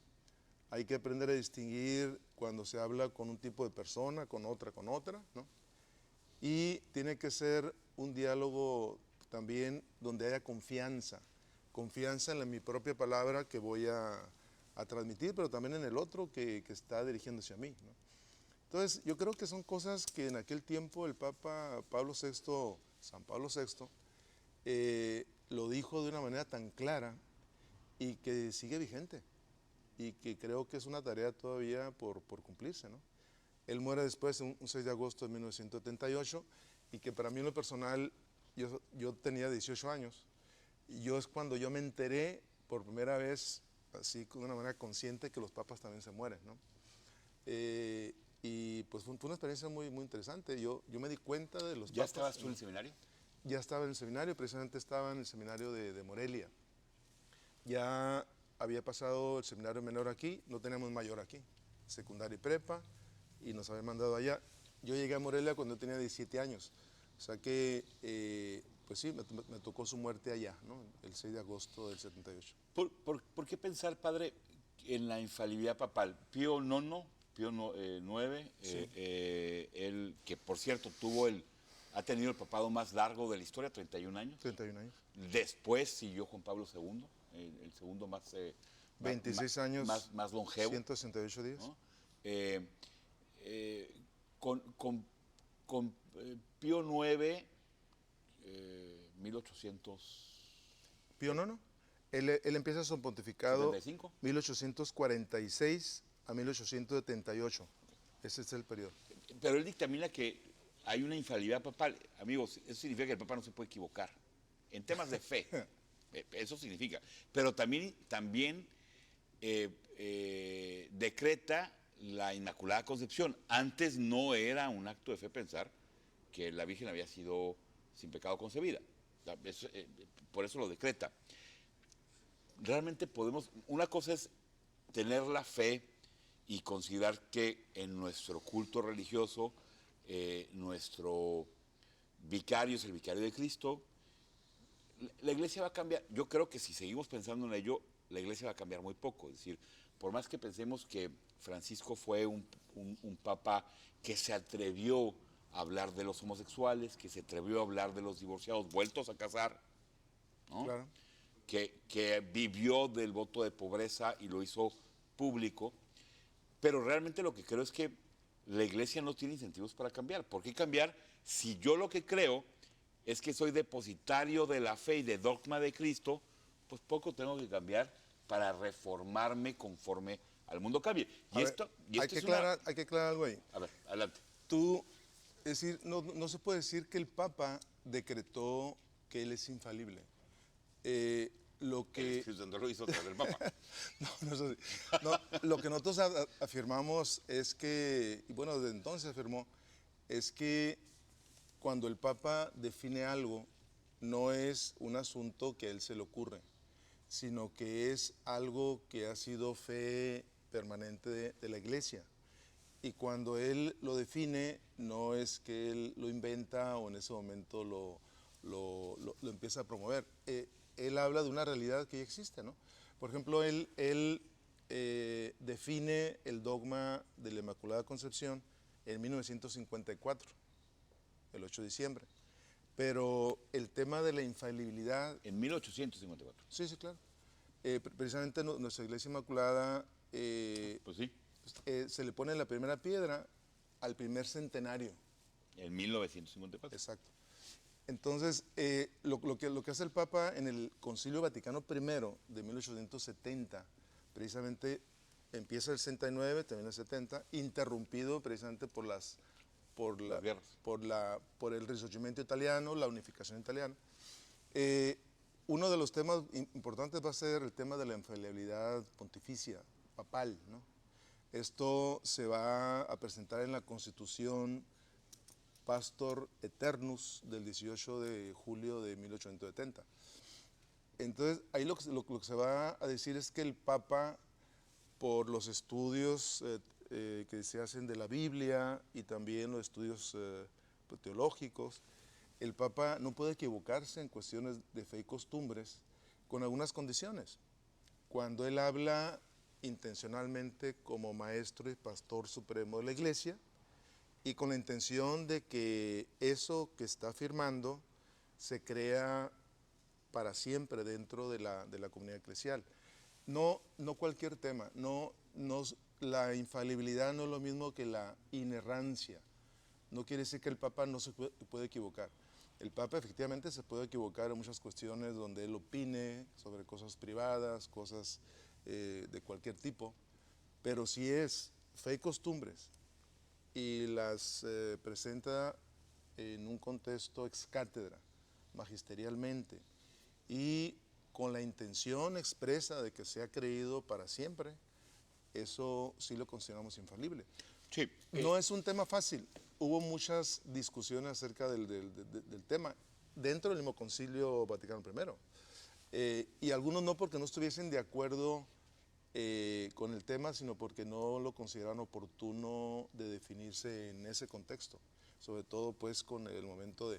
Hay que aprender a distinguir cuando se habla con un tipo de persona, con otra, ¿no? Y tiene que ser un diálogo también donde haya confianza en mi propia palabra que voy a transmitir, pero también en el otro que está dirigiéndose a mí, ¿no? Entonces, yo creo que son cosas que en aquel tiempo el Papa Pablo VI, San Pablo VI, lo dijo de una manera tan clara y que sigue vigente, y que creo que es una tarea todavía por cumplirse, ¿no? Él muere después, un 6 de agosto de 1978, y que para mí en lo personal, yo tenía 18 años, y es cuando yo me enteré por primera vez, así de una manera consciente, que los papas también se mueren, ¿no? Y pues fue una experiencia muy, muy interesante. Yo me di cuenta de los papas. ¿Ya estabas tú en el seminario? Ya estaba en el seminario, precisamente estaba en el seminario de Morelia. Ya había pasado el seminario menor aquí, no teníamos mayor aquí, secundaria y prepa, y nos habían mandado allá. Yo llegué a Morelia cuando yo tenía 17 años, o sea que pues sí, me tocó su muerte allá, ¿no? El 6 de agosto del 78. ¿Por qué pensar, padre, en la infalibilidad papal? Pío IX, IX, Sí. él, que por cierto ha tenido el papado más largo de la historia, 31 años. 31 años. Después siguió Juan Pablo II, el segundo más... 26 años. Más longevo. 168 días. ¿No? Con Pío IX, 1800... Pío IX, él empieza su pontificado 75. 1846 a 1878. Ese es el periodo. Pero él dictamina que hay una infalibilidad papal. Amigos, eso significa que el Papa no se puede equivocar. En temas de fe, eso significa. Pero también decreta la Inmaculada Concepción. Antes no era un acto de fe pensar que la Virgen había sido sin pecado concebida. Por eso lo decreta. Realmente una cosa es tener la fe y considerar que en nuestro culto religioso nuestro vicario es el vicario de Cristo. La iglesia va a cambiar. Yo creo que si seguimos pensando en ello, la iglesia va a cambiar muy poco. Es decir, por más que pensemos que Francisco fue un papa que se atrevió a hablar de los homosexuales, que se atrevió a hablar de los divorciados vueltos a casar, ¿no? Claro. Que vivió del voto de pobreza y lo hizo público, pero realmente lo que creo es que la iglesia no tiene incentivos para cambiar. ¿Por qué cambiar si yo lo que creo es que soy depositario de la fe y de dogma de Cristo? Pues poco tengo que cambiar para reformarme conforme al mundo cambie. Hay que aclarar algo ahí. A ver, adelante. Es decir, no se puede decir que el Papa decretó que él es infalible. Lo que no lo hizo el Papa. No, lo que nosotros afirmamos es que, y bueno, desde entonces afirmó, es que cuando el Papa define algo, no es un asunto que a él se le ocurre, sino que es algo que ha sido fe permanente de la Iglesia. Y cuando él lo define, no es que él lo inventa o en ese momento lo empieza a promover. Él habla de una realidad que ya existe, ¿no? Por ejemplo, él define el dogma de la Inmaculada Concepción en 1954, el 8 de diciembre. Pero el tema de la infalibilidad... En 1854. Sí, claro. Precisamente nuestra Iglesia Inmaculada... pues sí. Se le pone la primera piedra al primer centenario. En 1954. Exacto. Entonces, lo que hace el Papa en el Concilio Vaticano I de 1870, precisamente empieza el 69, termina el 70, interrumpido precisamente por el Risorgimento italiano, la unificación italiana. Uno de los temas importantes va a ser el tema de la infalibilidad pontificia, papal, ¿no? Esto se va a presentar en la Constitución Pastor Eternus del 18 de julio de 1870. Entonces, ahí lo que se va a decir es que el Papa, por los estudios que se hacen de la Biblia y también los estudios teológicos, el Papa no puede equivocarse en cuestiones de fe y costumbres con algunas condiciones. Cuando él habla intencionalmente como maestro y pastor supremo de la Iglesia y con la intención de que eso que está afirmando se crea para siempre dentro de la comunidad eclesial. No cualquier tema, la infalibilidad no es lo mismo que la inerrancia. No quiere decir que el Papa no se puede equivocar. El Papa efectivamente se puede equivocar en muchas cuestiones donde él opine sobre cosas privadas, cosas de cualquier tipo, pero si es fe y costumbres y las presenta en un contexto ex cátedra, magisterialmente, y con la intención expresa de que sea creído para siempre, eso sí lo consideramos infalible. Sí. No es un tema fácil. Hubo muchas discusiones acerca del tema dentro del mismo Concilio Vaticano I. Y algunos no porque no estuviesen de acuerdo con el tema, sino porque no lo consideraban oportuno de definirse en ese contexto. Sobre todo pues con el momento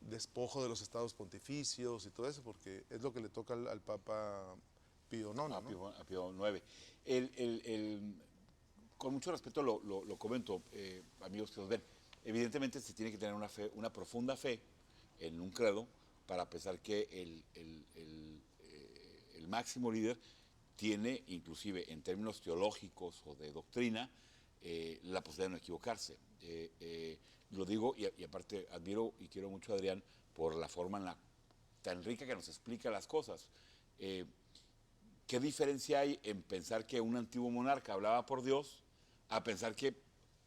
despojo de los estados pontificios y todo eso, porque es lo que le toca al Papa Pío IX, ¿no? A Pío IX. Con mucho respeto lo comento, amigos que nos ven. Evidentemente se tiene que tener una profunda fe en un credo para pensar que el máximo líder tiene, inclusive en términos teológicos o de doctrina, la posibilidad de no equivocarse. Lo digo y aparte admiro y quiero mucho a Adrián por la forma tan rica que nos explica las cosas. ¿Qué diferencia hay en pensar que un antiguo monarca hablaba por Dios a pensar que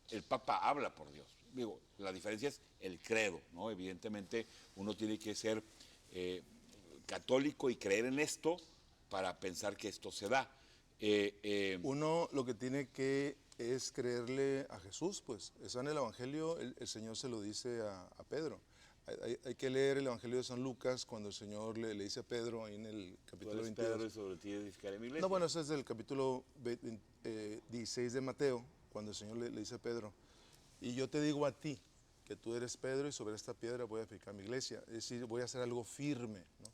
el Papa habla por Dios? Digo, la diferencia es el credo, ¿no? Evidentemente uno tiene que ser católico y creer en esto para pensar que esto se da. Uno lo que tiene que es creerle a Jesús, pues. Eso en el Evangelio el Señor se lo dice a Pedro. Hay que leer el Evangelio de San Lucas cuando el Señor le dice a Pedro, ahí en el capítulo 22. Pedro, y sobre ti edificaré mi iglesia. No, bueno, ese es del capítulo 16 de Mateo, cuando el Señor le dice a Pedro, y yo te digo a ti, que tú eres Pedro y sobre esta piedra voy a edificar mi iglesia. Es decir, voy a hacer algo firme, ¿no?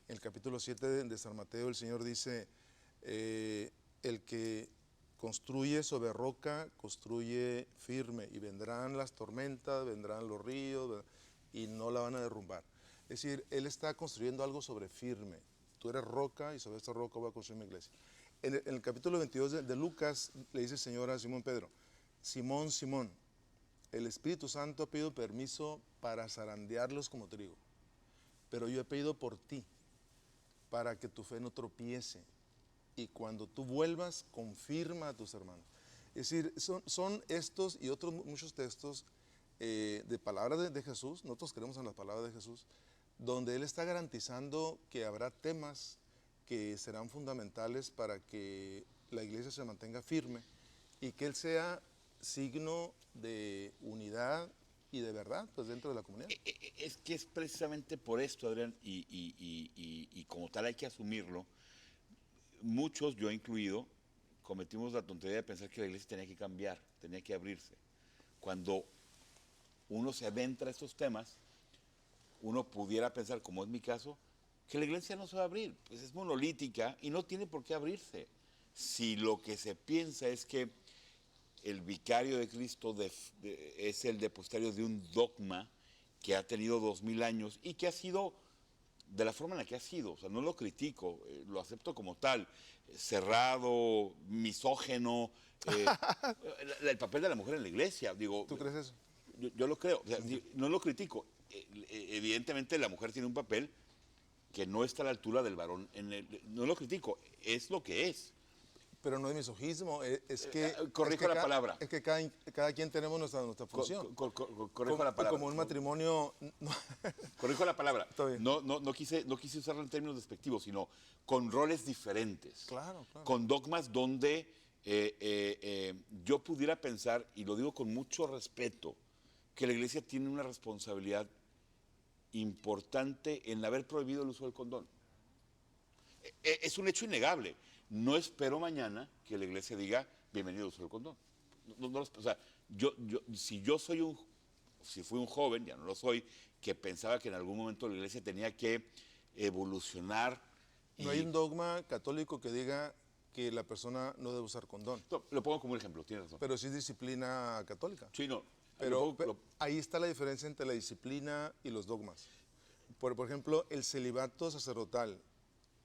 En el capítulo 7 de San Mateo el Señor dice, el que construye sobre roca, construye firme, y vendrán las tormentas, vendrán los ríos, y no la van a derrumbar. Es decir, Él está construyendo algo sobre firme. Tú eres roca y sobre esta roca voy a construir mi iglesia. En el capítulo 22 de Lucas le dice el Señor a Simón Pedro, Simón, Simón, el Espíritu Santo ha pedido permiso para zarandearlos como trigo, pero yo he pedido por ti, para que tu fe no tropiece, y cuando tú vuelvas, confirma a tus hermanos. Es decir, son estos y otros muchos textos de palabras de Jesús, nosotros creemos en las palabras de Jesús, donde Él está garantizando que habrá temas que serán fundamentales para que la iglesia se mantenga firme y que Él sea signo de unidad y de verdad pues, dentro de la comunidad. Es que es precisamente por esto, Adrián, y como tal hay que asumirlo. Muchos, yo incluido, cometimos la tontería de pensar que la iglesia tenía que cambiar, tenía que abrirse. Cuando uno se adentra a estos temas, uno pudiera pensar, como es mi caso, que la iglesia no se va a abrir, pues es monolítica y no tiene por qué abrirse. Si lo que se piensa es que el vicario de Cristo es el depositario de un dogma que ha tenido 2000 años y que ha sido de la forma en la que ha sido, o sea, no lo critico, lo acepto como tal, cerrado, misógeno, el papel de la mujer en la iglesia, digo. ¿Tú crees eso? Yo lo creo, o sea, no lo critico. Evidentemente la mujer tiene un papel que no está a la altura del varón, no lo critico, es lo que es. Pero no es misogismo, es que... Corrijo la palabra. Es que cada quien tenemos nuestra función. Corrijo la palabra. Como un matrimonio... Corrijo la palabra. No quise usarlo en términos despectivos, sino con roles diferentes. Claro, claro. Con dogmas donde yo pudiera pensar, y lo digo con mucho respeto, que la iglesia tiene una responsabilidad importante en haber prohibido el uso del condón. Es un hecho innegable. No espero mañana que la iglesia diga bienvenido al uso del condón. O sea, si fui un joven, ya no lo soy, que pensaba que en algún momento la iglesia tenía que evolucionar. No hay un dogma católico que diga que la persona no debe usar condón. No, lo pongo como un ejemplo, tienes razón. Pero sí es disciplina católica. Sí, no. Pero ahí está la diferencia entre la disciplina y los dogmas. Por ejemplo, el celibato sacerdotal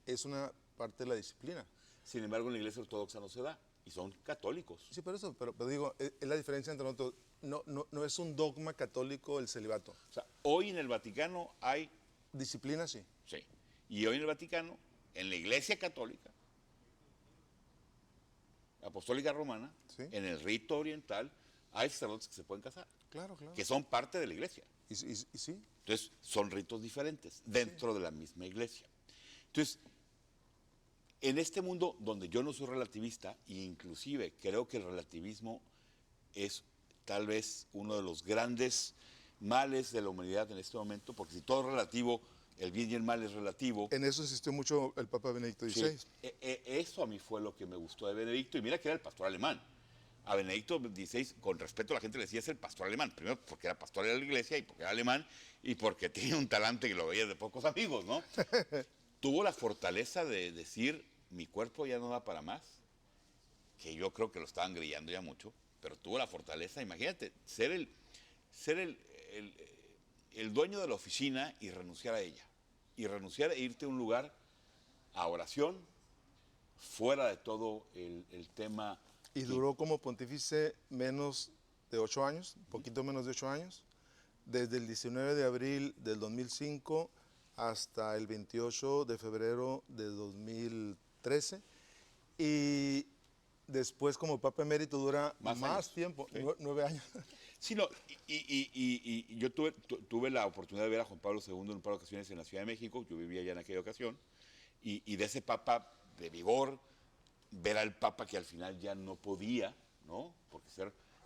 es una parte de la disciplina. Sin embargo, en la iglesia ortodoxa no se da, y son católicos. Sí, pero digo, es la diferencia entre nosotros. No es un dogma católico el celibato. O sea, hoy en el Vaticano hay... Disciplina, sí. Sí. Y hoy en el Vaticano, en la iglesia católica, apostólica romana, ¿sí? En el rito oriental, hay sacerdotes que se pueden casar. Claro, claro. Que son parte de la iglesia. Y sí. Entonces, son ritos diferentes dentro de la misma iglesia. Entonces, en este mundo donde yo no soy relativista, e inclusive creo que el relativismo es tal vez uno de los grandes males de la humanidad en este momento, porque si todo es relativo, el bien y el mal es relativo. En eso insistió mucho el Papa Benedicto XVI. Sí. Eso a mí fue lo que me gustó de Benedicto, y mira que era el pastor alemán. a Benedicto XVI, con respeto, la gente le decía es el pastor alemán. Primero porque era pastor de la iglesia y porque era alemán y porque tenía un talante que lo veía de pocos amigos, ¿no? Tuvo la fortaleza de decir, mi cuerpo ya no da para más, que yo creo que lo estaban grillando ya mucho, pero tuvo la fortaleza, imagínate, ser el dueño de la oficina y renunciar a ella. Y renunciar e irte a un lugar a oración, fuera de todo el tema. Y duró como pontífice menos de 8 años, poquito menos de 8 años, desde el 19 de abril del 2005 hasta el 28 de febrero de 2013. Y después como Papa Emérito dura más tiempo, sí. 9 años. Sí, no, y yo tuve la oportunidad de ver a Juan Pablo II en un par de ocasiones en la Ciudad de México, yo vivía allá en aquella ocasión, y de ese Papa de vigor, ver al Papa que al final ya no podía, ¿no? Porque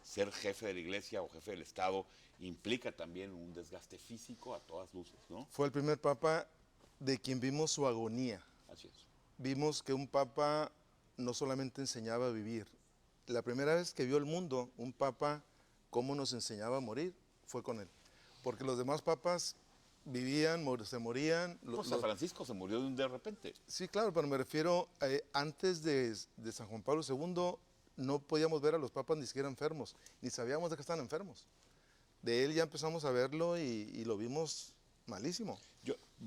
ser jefe de la Iglesia o jefe del Estado implica también un desgaste físico a todas luces, ¿no? Fue el primer Papa de quien vimos su agonía. Así es. Vimos que un Papa no solamente enseñaba a vivir. La primera vez que vio el mundo, un Papa, cómo nos enseñaba a morir, fue con él. Porque los demás papas vivían, se morían. Pues San Francisco se murió de repente. Sí, claro, pero me refiero, antes de San Juan Pablo II, no podíamos ver a los papas ni siquiera enfermos, ni sabíamos de que estaban enfermos. De él ya empezamos a verlo y lo vimos malísimo.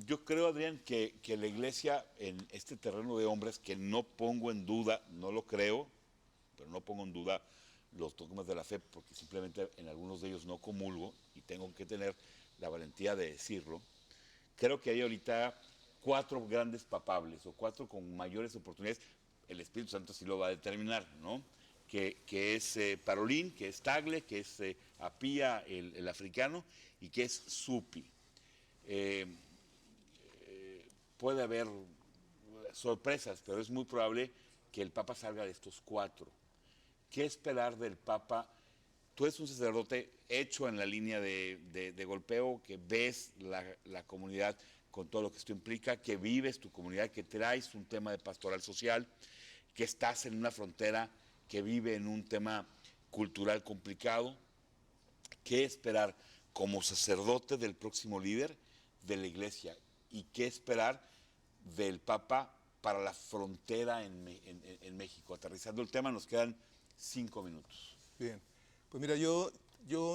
Yo creo, Adrián, que la Iglesia en este terreno de hombres, que no pongo en duda, no lo creo, pero no pongo en duda los dogmas de la fe, porque simplemente en algunos de ellos no comulgo y tengo que tener la valentía de decirlo. Creo que hay ahorita 4 grandes papables o 4 con mayores oportunidades. El Espíritu Santo sí lo va a determinar, ¿no? Que es Parolín, que es Tagle, que es Apía, el africano, y que es Supi. Puede haber sorpresas, pero es muy probable que el Papa salga de estos 4. ¿Qué esperar del Papa? Tú eres un sacerdote hecho en la línea de golpeo, que ves la comunidad con todo lo que esto implica, que vives tu comunidad, que traes un tema de pastoral social, que estás en una frontera que vive en un tema cultural complicado. ¿Qué esperar como sacerdote del próximo líder de la Iglesia? ¿Y qué esperar del Papa para la frontera en México? Aterrizando el tema, nos quedan 5 minutos. Bien, pues mira, yo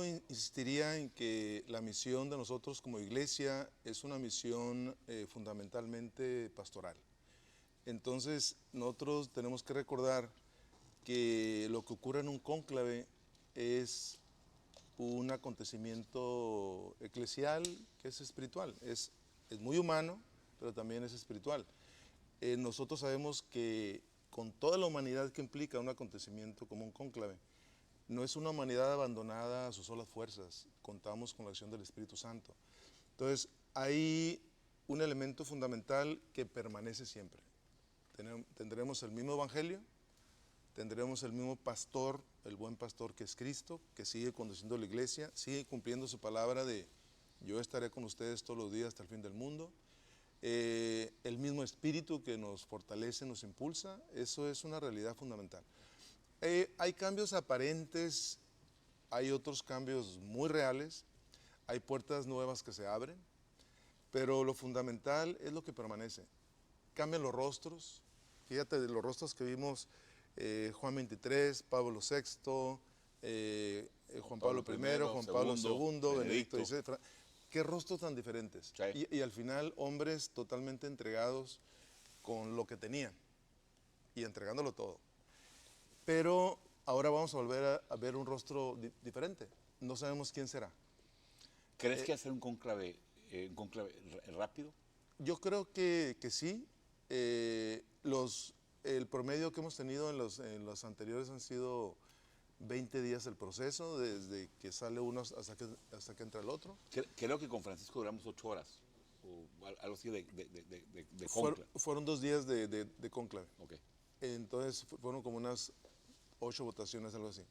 insistiría en que la misión de nosotros como iglesia es una misión fundamentalmente pastoral. Entonces, nosotros tenemos que recordar que lo que ocurre en un cónclave es un acontecimiento eclesial que es espiritual, es muy humano, pero también es espiritual. Nosotros sabemos que con toda la humanidad que implica un acontecimiento como un cónclave, no es una humanidad abandonada a sus solas fuerzas, contamos con la acción del Espíritu Santo. Entonces, hay un elemento fundamental que permanece siempre. Tendremos el mismo evangelio, tendremos el mismo pastor, el buen pastor que es Cristo, que sigue conduciendo la iglesia, sigue cumpliendo su palabra de yo estaré con ustedes todos los días hasta el fin del mundo. El mismo espíritu que nos fortalece, nos impulsa, eso es una realidad fundamental. Hay cambios aparentes, hay otros cambios muy reales, hay puertas nuevas que se abren, pero lo fundamental es lo que permanece. Cambian los rostros, fíjate de los rostros que vimos Juan 23, Pablo VI, Juan Pablo I, Juan Pablo II, Benedicto XVI. Qué rostros tan diferentes. Sí. Y al final hombres totalmente entregados con lo que tenían y entregándolo todo. Pero ahora vamos a volver a ver un rostro diferente. No sabemos quién será. ¿Crees que hacer un cónclave rápido? Yo creo que sí. El promedio que hemos tenido en los anteriores han sido 20 días el proceso, desde que sale uno hasta que entra el otro. Creo que con Francisco duramos 8 horas, o algo así de cónclave. Fueron 2 días de cónclave. Okay. Entonces fueron como unas 8 votaciones, algo así.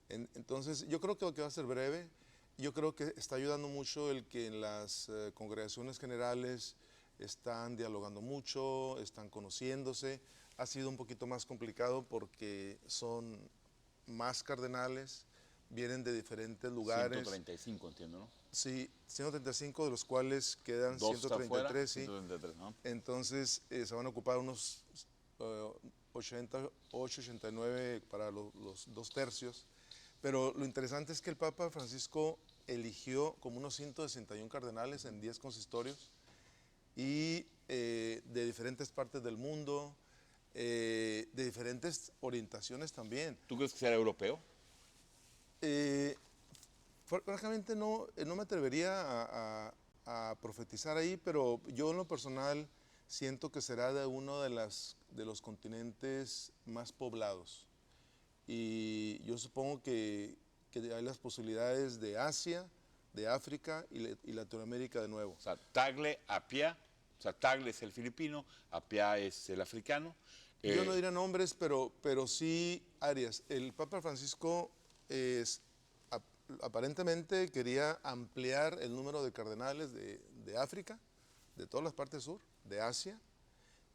Entonces yo creo que va a ser breve. Yo creo que está ayudando mucho el que en las congregaciones generales están dialogando mucho, están conociéndose. Ha sido un poquito más complicado porque son más cardenales, vienen de diferentes lugares. 135, entiendo, ¿no? Sí, 135, de los cuales quedan 133, sí. 133, ¿no? Entonces se van a ocupar unos 88, 89 para los 2 tercios. Pero lo interesante es que el Papa Francisco eligió como unos 161 cardenales en 10 consistorios y de diferentes partes del mundo, de diferentes orientaciones también. ¿Tú crees que será europeo? Francamente no me atrevería a profetizar ahí, pero yo en lo personal siento que será de uno de los continentes más poblados. Y yo supongo que hay las posibilidades de Asia, de África y Latinoamérica de nuevo. O sea, Tagle, Apia, o sea, Tagle es el filipino, Apia es el africano. Yo no diría nombres, pero sí áreas. El Papa Francisco aparentemente quería ampliar el número de cardenales de África, de todas las partes sur, de Asia,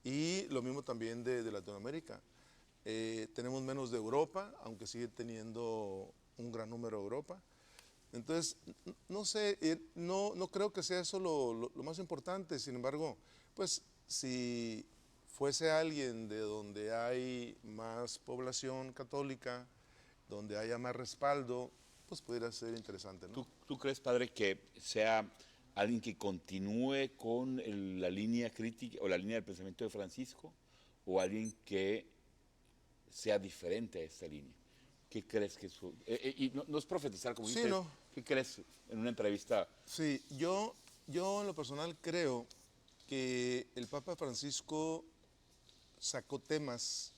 y lo mismo también de Latinoamérica. Tenemos menos de Europa, aunque sigue teniendo un gran número de Europa. Entonces, no sé, no creo que sea eso lo más importante. Sin embargo, pues si fuese alguien de donde hay más población católica, donde haya más respaldo, pues pudiera ser interesante, ¿no? ¿Tú crees, padre, que sea alguien que continúe con la línea crítica o la línea del pensamiento de Francisco, o alguien que sea diferente a esta línea? ¿Qué crees que eso? Y no es profetizar, como Sí, dices. no. ¿Qué crees en una entrevista? Sí, yo en lo personal creo que el Papa Francisco sacó temas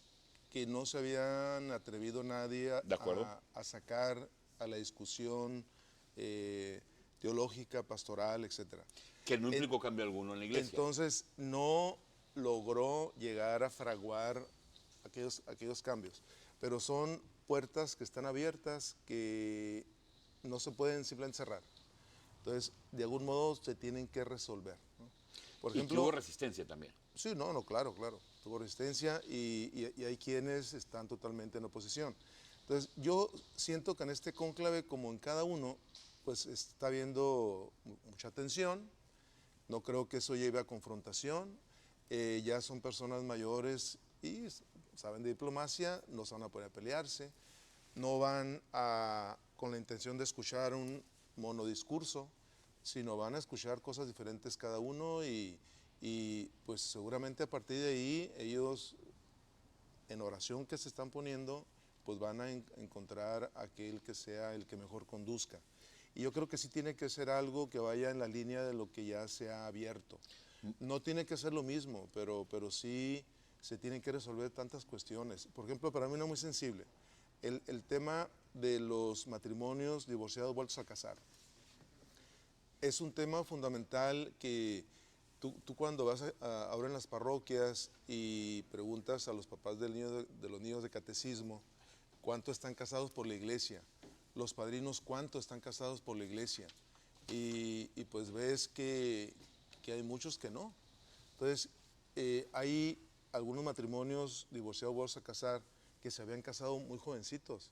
que no se habían atrevido nadie a sacar a la discusión teológica, pastoral, etc. Que no implicó cambio alguno en la iglesia. Entonces no logró llegar a fraguar aquellos cambios, pero son puertas que están abiertas que no se pueden simplemente cerrar. Entonces, de algún modo se tienen que resolver, ¿no? Por ejemplo, y hubo resistencia también. Sí, claro. Tuvo resistencia y hay quienes están totalmente en oposición. Entonces, yo siento que en este cónclave, como en cada uno, pues está habiendo mucha tensión. No creo que eso lleve a confrontación. Ya son personas mayores y saben de diplomacia, no se van a poner a pelearse, no van con la intención de escuchar un monodiscurso, sino van a escuchar cosas diferentes cada uno y pues seguramente a partir de ahí ellos en oración que se están poniendo pues van a encontrar aquel que sea el que mejor conduzca. Y yo creo que sí tiene que ser algo que vaya en la línea de lo que ya se ha abierto. No tiene que ser lo mismo, pero sí se tienen que resolver tantas cuestiones. Por ejemplo, para mí no es muy sensible el tema de los matrimonios divorciados vueltos a casar. Es un tema fundamental que tú cuando vas ahora en las parroquias y preguntas a los papás de los niños de catecismo cuánto están casados por la iglesia, los padrinos cuánto están casados por la iglesia, y pues ves que hay muchos que no. Entonces, hay algunos matrimonios divorciados vueltos a casar que se habían casado muy jovencitos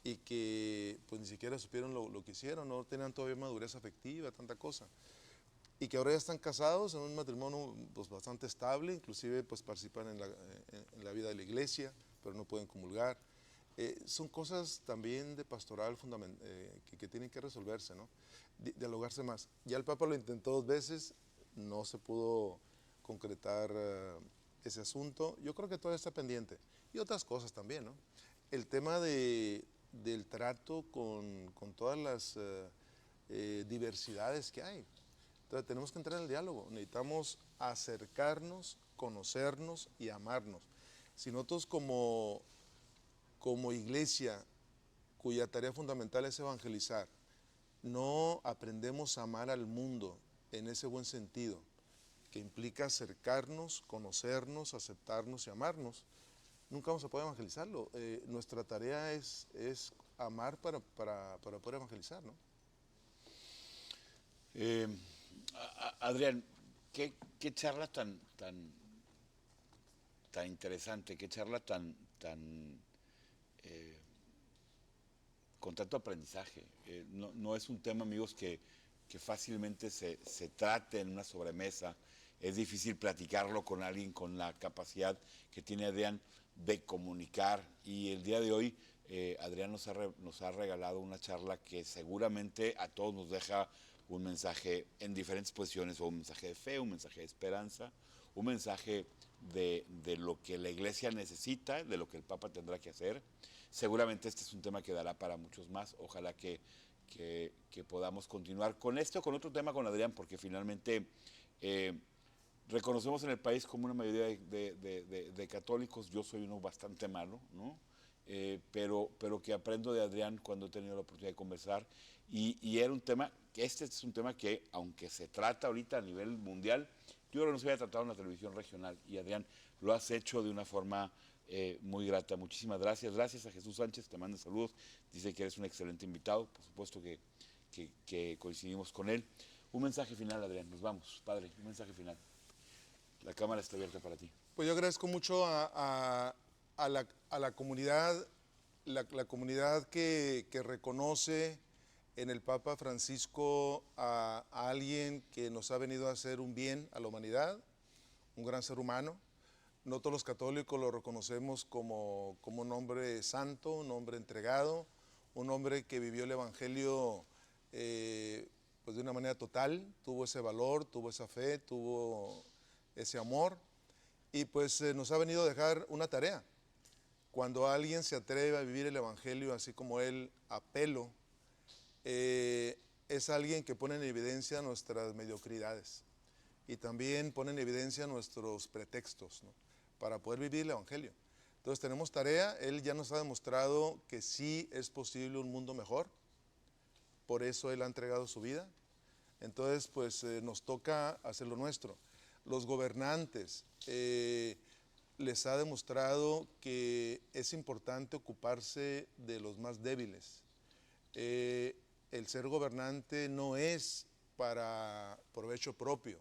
y que pues ni siquiera supieron lo que hicieron, no tenían todavía madurez afectiva, tanta cosa. Y que ahora ya están casados en un matrimonio pues, bastante estable, inclusive pues participan en la vida de la iglesia, pero no pueden comulgar. Son cosas también de pastoral que tienen que resolverse, ¿no? Dialogarse más. Ya el Papa lo intentó 2 veces, no se pudo concretar ese asunto. Yo creo que todavía está pendiente. Y otras cosas también, ¿no? El tema del trato con todas las diversidades que hay. Entonces tenemos que entrar en el diálogo. Necesitamos acercarnos, conocernos y amarnos. Si nosotros como iglesia, cuya tarea fundamental es evangelizar, no aprendemos a amar al mundo en ese buen sentido, que implica acercarnos, conocernos, aceptarnos y amarnos, nunca vamos a poder evangelizarlo. Nuestra tarea es amar para poder evangelizar, ¿no? Adrián, qué charla tan interesante, qué charla tan con tanto aprendizaje. No es un tema, amigos, que fácilmente se trate en una sobremesa. Es difícil platicarlo con alguien con la capacidad que tiene Adrián de comunicar. Y el día de hoy, Adrián nos ha regalado una charla que seguramente a todos nos deja un mensaje en diferentes posiciones, o un mensaje de fe, un mensaje de esperanza, un mensaje de lo que la iglesia necesita, de lo que el Papa tendrá que hacer. Seguramente este es un tema que dará para muchos más. Ojalá que podamos continuar con esto, con otro tema con Adrián, porque finalmente reconocemos en el país como una mayoría de católicos. Yo soy uno bastante malo, ¿no? Pero que aprendo de Adrián cuando he tenido la oportunidad de conversar. Y era un tema, este es un tema que, aunque se trata ahorita a nivel mundial, yo creo que no se había tratado en la televisión regional. Y Adrián, lo has hecho de una forma muy grata. Muchísimas gracias. Gracias a Jesús Sánchez, te manda saludos. Dice que eres un excelente invitado. Por supuesto que coincidimos con él. Un mensaje final, Adrián. Nos vamos, padre. Un mensaje final. La cámara está abierta para ti. Pues yo agradezco mucho a la comunidad, la comunidad que reconoce en el Papa Francisco a alguien que nos ha venido a hacer un bien a la humanidad, un gran ser humano. No todos los católicos lo reconocemos como un hombre santo, un hombre entregado, un hombre que vivió el Evangelio pues de una manera total, tuvo ese valor, tuvo esa fe, tuvo ese amor, y pues nos ha venido a dejar una tarea. Cuando alguien se atreve a vivir el Evangelio así como él, a pelo, es alguien que pone en evidencia nuestras mediocridades y también pone en evidencia nuestros pretextos, ¿no?, para poder vivir el Evangelio. Entonces tenemos tarea. Él ya nos ha demostrado que sí es posible un mundo mejor, por eso él ha entregado su vida. Entonces pues nos toca hacer lo nuestro. Los gobernantes, les ha demostrado que es importante ocuparse de los más débiles. El ser gobernante no es para provecho propio,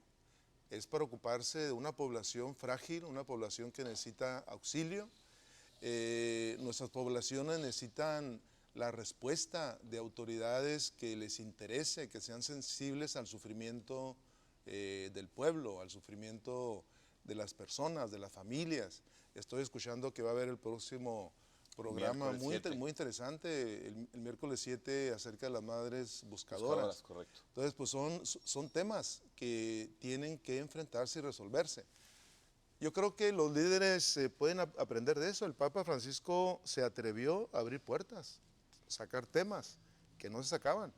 es para ocuparse de una población frágil, una población que necesita auxilio. Nuestras poblaciones necesitan la respuesta de autoridades que les interese, que sean sensibles al sufrimiento del pueblo, al sufrimiento de las personas, de las familias. Estoy escuchando que va a haber el próximo programa muy interesante, el miércoles 7, acerca de las madres buscadoras. Correcto. Entonces, pues son temas que tienen que enfrentarse y resolverse. Yo creo que los líderes pueden aprender de eso. El Papa Francisco se atrevió a abrir puertas, sacar temas que no se sacaban.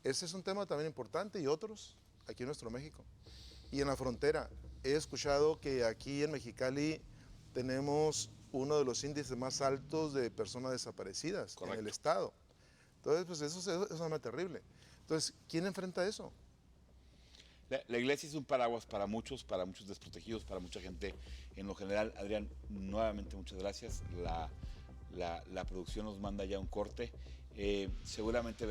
Ese es un tema también importante, y otros aquí en nuestro México. Y en la frontera, he escuchado que aquí en Mexicali tenemos uno de los índices más altos de personas desaparecidas. Correcto. En el estado. Entonces, pues eso es una terrible. Entonces, ¿quién enfrenta eso? La iglesia es un paraguas para muchos desprotegidos, para mucha gente en lo general. Adrián, nuevamente muchas gracias. La producción nos manda ya un corte. Seguramente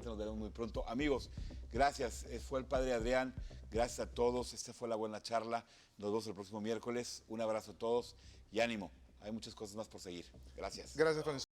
nos veremos muy pronto. Amigos, gracias. Fue el padre Adrián. Gracias a todos. Esta fue la buena charla. Nos vemos el próximo miércoles. Un abrazo a todos y ánimo. Hay muchas cosas más por seguir. Gracias. Gracias, Francisco.